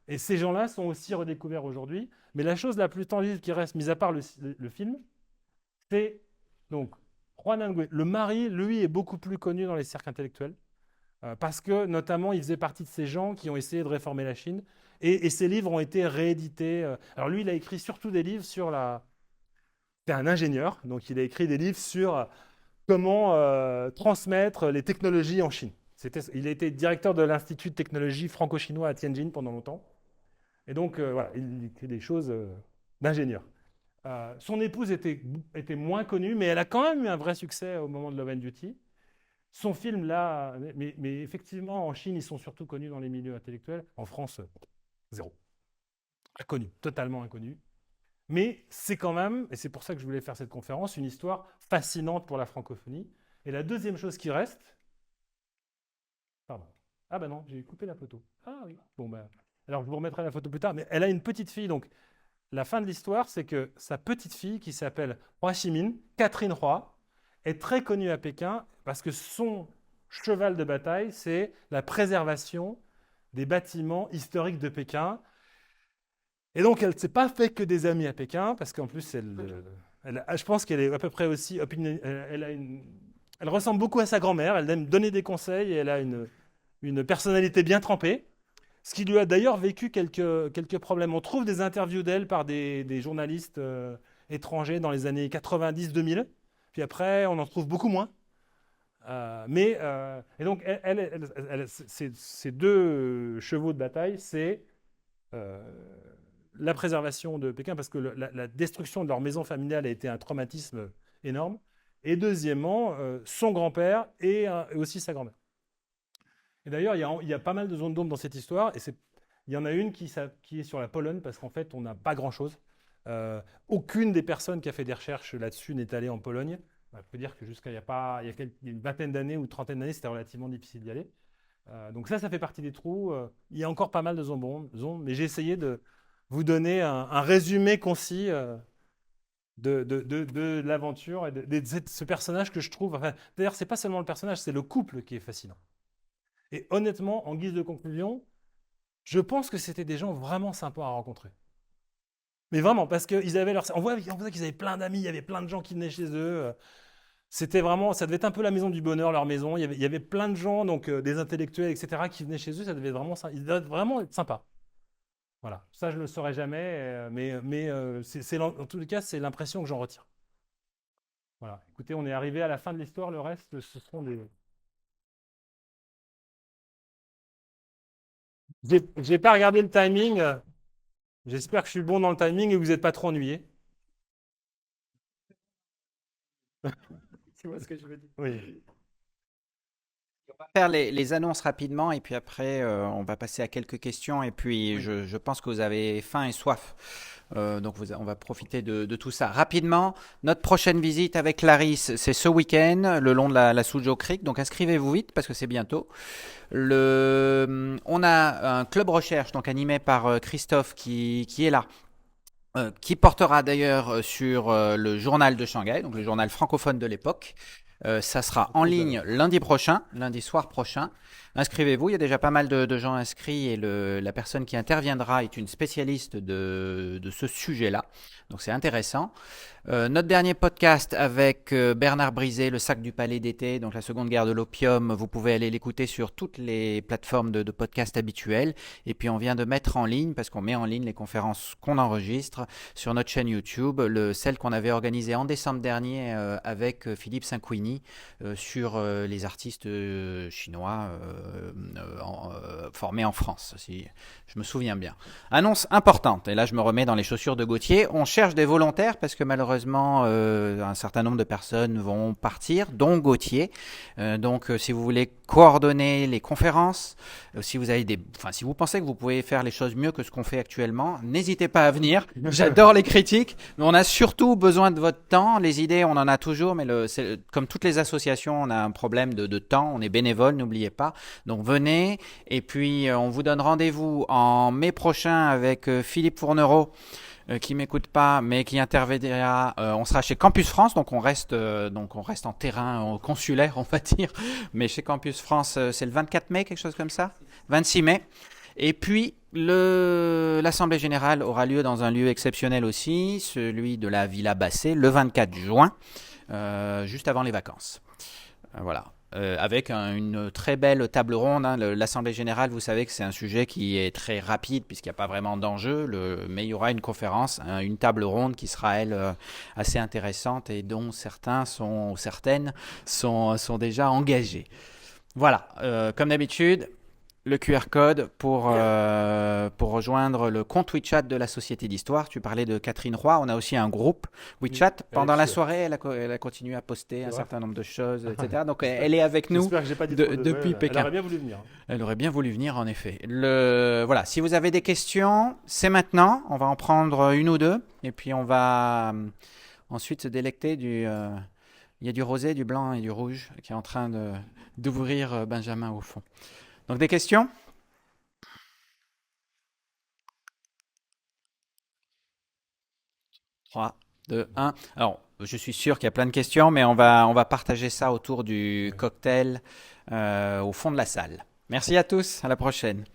[SPEAKER 3] Et ces gens-là sont aussi redécouverts aujourd'hui. Mais la chose la plus tangible qui reste, mis à part le film, c'est donc Juan Nguyen. Le mari, lui, est beaucoup plus connu dans les cercles intellectuels. Parce que, notamment, il faisait partie de ces gens qui ont essayé de réformer la Chine. Et ces livres ont été réédités. Alors lui, il a écrit surtout des livres sur la... C'est un ingénieur, donc il a écrit des livres sur comment transmettre les technologies en Chine. Il a été directeur de l'Institut de technologie franco-chinois à Tianjin pendant longtemps. Et donc, voilà, il écrit des choses d'ingénieur. Son épouse était moins connue, mais elle a quand même eu un vrai succès au moment de Love and Duty. Son film, là, mais effectivement, en Chine, ils sont surtout connus dans les milieux intellectuels. En France, zéro. Inconnu, totalement inconnu. Mais c'est quand même, et c'est pour ça que je voulais faire cette conférence, une histoire fascinante pour la francophonie. Et la deuxième chose qui reste, pardon. Ah ben non, j'ai coupé la photo. Ah oui. Bon ben, alors je vous remettrai la photo plus tard. Mais elle a une petite fille, donc la fin de l'histoire, c'est que sa petite fille, qui s'appelle Hua Ximin, Catherine Hua, est très connue à Pékin parce que son cheval de bataille, c'est la préservation des bâtiments historiques de Pékin. Et donc, elle ne s'est pas fait que des amis à Pékin, parce qu'en plus, je pense qu'elle est à peu près aussi elle ressemble beaucoup à sa grand-mère, elle aime donner des conseils et elle a une personnalité bien trempée, ce qui lui a d'ailleurs vécu quelques problèmes. On trouve des interviews d'elle par des journalistes étrangers dans les années 90-2000, puis après, on en trouve beaucoup moins. Et donc, ces 2 chevaux de bataille, c'est la préservation de Pékin, parce que la destruction de leur maison familiale a été un traumatisme énorme. Et deuxièmement, son grand-père et aussi sa grand-mère. Et d'ailleurs, il y a pas mal de zones d'ombre dans cette histoire. Et il y en a une qui est sur la Pologne, parce qu'en fait, on n'a pas grand-chose. Aucune des personnes qui a fait des recherches là-dessus n'est allée en Pologne. On peut dire que jusqu'à il y a une vingtaine d'années ou 30 d'années, c'était relativement difficile d'y aller. Donc ça fait partie des trous. Il y a encore pas mal de zones, mais j'ai essayé de vous donner un résumé concis de l'aventure et de ce personnage que je trouve... Enfin, d'ailleurs, c'est pas seulement le personnage, c'est le couple qui est fascinant. Et honnêtement, en guise de conclusion, je pense que c'était des gens vraiment sympas à rencontrer. Mais vraiment, parce qu'ils avaient leur... On voit qu'ils avaient plein d'amis, il y avait plein de gens qui venaient chez eux. C'était vraiment, ça devait être un peu la maison du bonheur, leur maison. Il y avait plein de gens, donc des intellectuels, etc., qui venaient chez eux. Ça devait ils devaient vraiment être sympas. Voilà, ça je ne le saurais jamais, mais en tous les cas, c'est l'impression que j'en retire. Voilà, écoutez, on est arrivé à la fin de l'histoire. Le reste, ce sont des... J'ai pas regardé le timing. J'espère que je suis bon dans le timing et que vous n'êtes pas trop ennuyé. Tu vois ce que je veux dire? Oui.
[SPEAKER 1] Faire les annonces rapidement et puis après, on va passer à quelques questions. Et puis,
[SPEAKER 3] Oui.
[SPEAKER 1] je pense que vous avez faim et soif. Donc, on va profiter de tout ça. Rapidement, notre prochaine visite avec Clarisse, c'est ce week-end, le long de la Sujo Creek. Donc, inscrivez-vous vite parce que c'est bientôt. On a un club recherche donc animé par Christophe qui est là. Qui portera d'ailleurs sur le journal de Shanghai, donc le journal francophone de l'époque. Ça sera en
[SPEAKER 3] Cool,
[SPEAKER 1] ligne
[SPEAKER 3] alors.
[SPEAKER 1] lundi prochain, lundi soir prochain. Inscrivez-vous, il y a déjà pas mal de gens inscrits et la personne qui interviendra est une spécialiste de ce sujet-là. Donc c'est intéressant. Notre dernier podcast avec Bernard Brisé, Le sac du palais d'été, donc la seconde guerre de l'opium, vous pouvez aller l'écouter sur toutes les plateformes de podcast habituelles. Et puis on vient de mettre en ligne, parce qu'on met en ligne les conférences qu'on enregistre sur notre chaîne YouTube, celle qu'on avait organisée en décembre dernier avec Philippe Cinquini sur les artistes chinois formés en France, si je me souviens bien. Annonce importante, et là je me remets dans les chaussures de Gauthier, on cherche des volontaires parce que malheureusement un certain nombre de personnes vont partir, dont Gauthier. Donc si vous voulez coordonner les conférences, si vous avez si vous pensez que vous pouvez faire les choses mieux que ce qu'on fait actuellement, n'hésitez pas à venir. J'adore les critiques, mais on a surtout besoin de votre temps. Les idées, on en a toujours, mais comme toutes les associations, on a un problème de temps. On est bénévole, n'oubliez pas. Donc venez, et puis on vous donne rendez-vous en mai prochain avec Philippe Fournereau qui m'écoute pas, mais qui interviendra. On sera chez Campus France, donc on reste en terrain consulaire, on va dire. Mais chez Campus France, c'est le 24 mai, quelque chose comme ça, 26 mai. Et puis l'Assemblée générale aura lieu dans un lieu exceptionnel aussi, celui de la Villa Basset, le 24 juin, juste avant les vacances. Voilà. Avec une très belle table ronde. Hein. L'Assemblée générale, vous savez que c'est un sujet qui est très rapide puisqu'il n'y a pas vraiment d'enjeu, mais il y aura une conférence, hein, une table ronde qui sera, elle, assez intéressante et dont certaines sont déjà engagés. Voilà, comme d'habitude, le QR code pour rejoindre le compte WeChat de la Société d'Histoire. Tu parlais de Catherine Roy. On a aussi un groupe WeChat. Pendant la soirée, elle a continué à poster un certain nombre de choses, etc. Donc, elle est avec nous
[SPEAKER 3] J'espère que j'ai pas dit trop de...
[SPEAKER 1] depuis
[SPEAKER 3] Elle
[SPEAKER 1] Pékin.
[SPEAKER 3] aurait bien voulu venir.
[SPEAKER 1] Elle aurait bien voulu venir, en effet. Voilà, si vous avez des questions, c'est maintenant. On va en prendre une ou deux. Et puis, on va ensuite se délecter il y a du rosé, du blanc et du rouge qui est en train d'ouvrir Benjamin au fond. Donc des questions? 3, 2, 1. Alors, je suis sûr qu'il y a plein de questions, mais on va partager ça autour du cocktail au fond de la salle. Merci à tous, à la prochaine.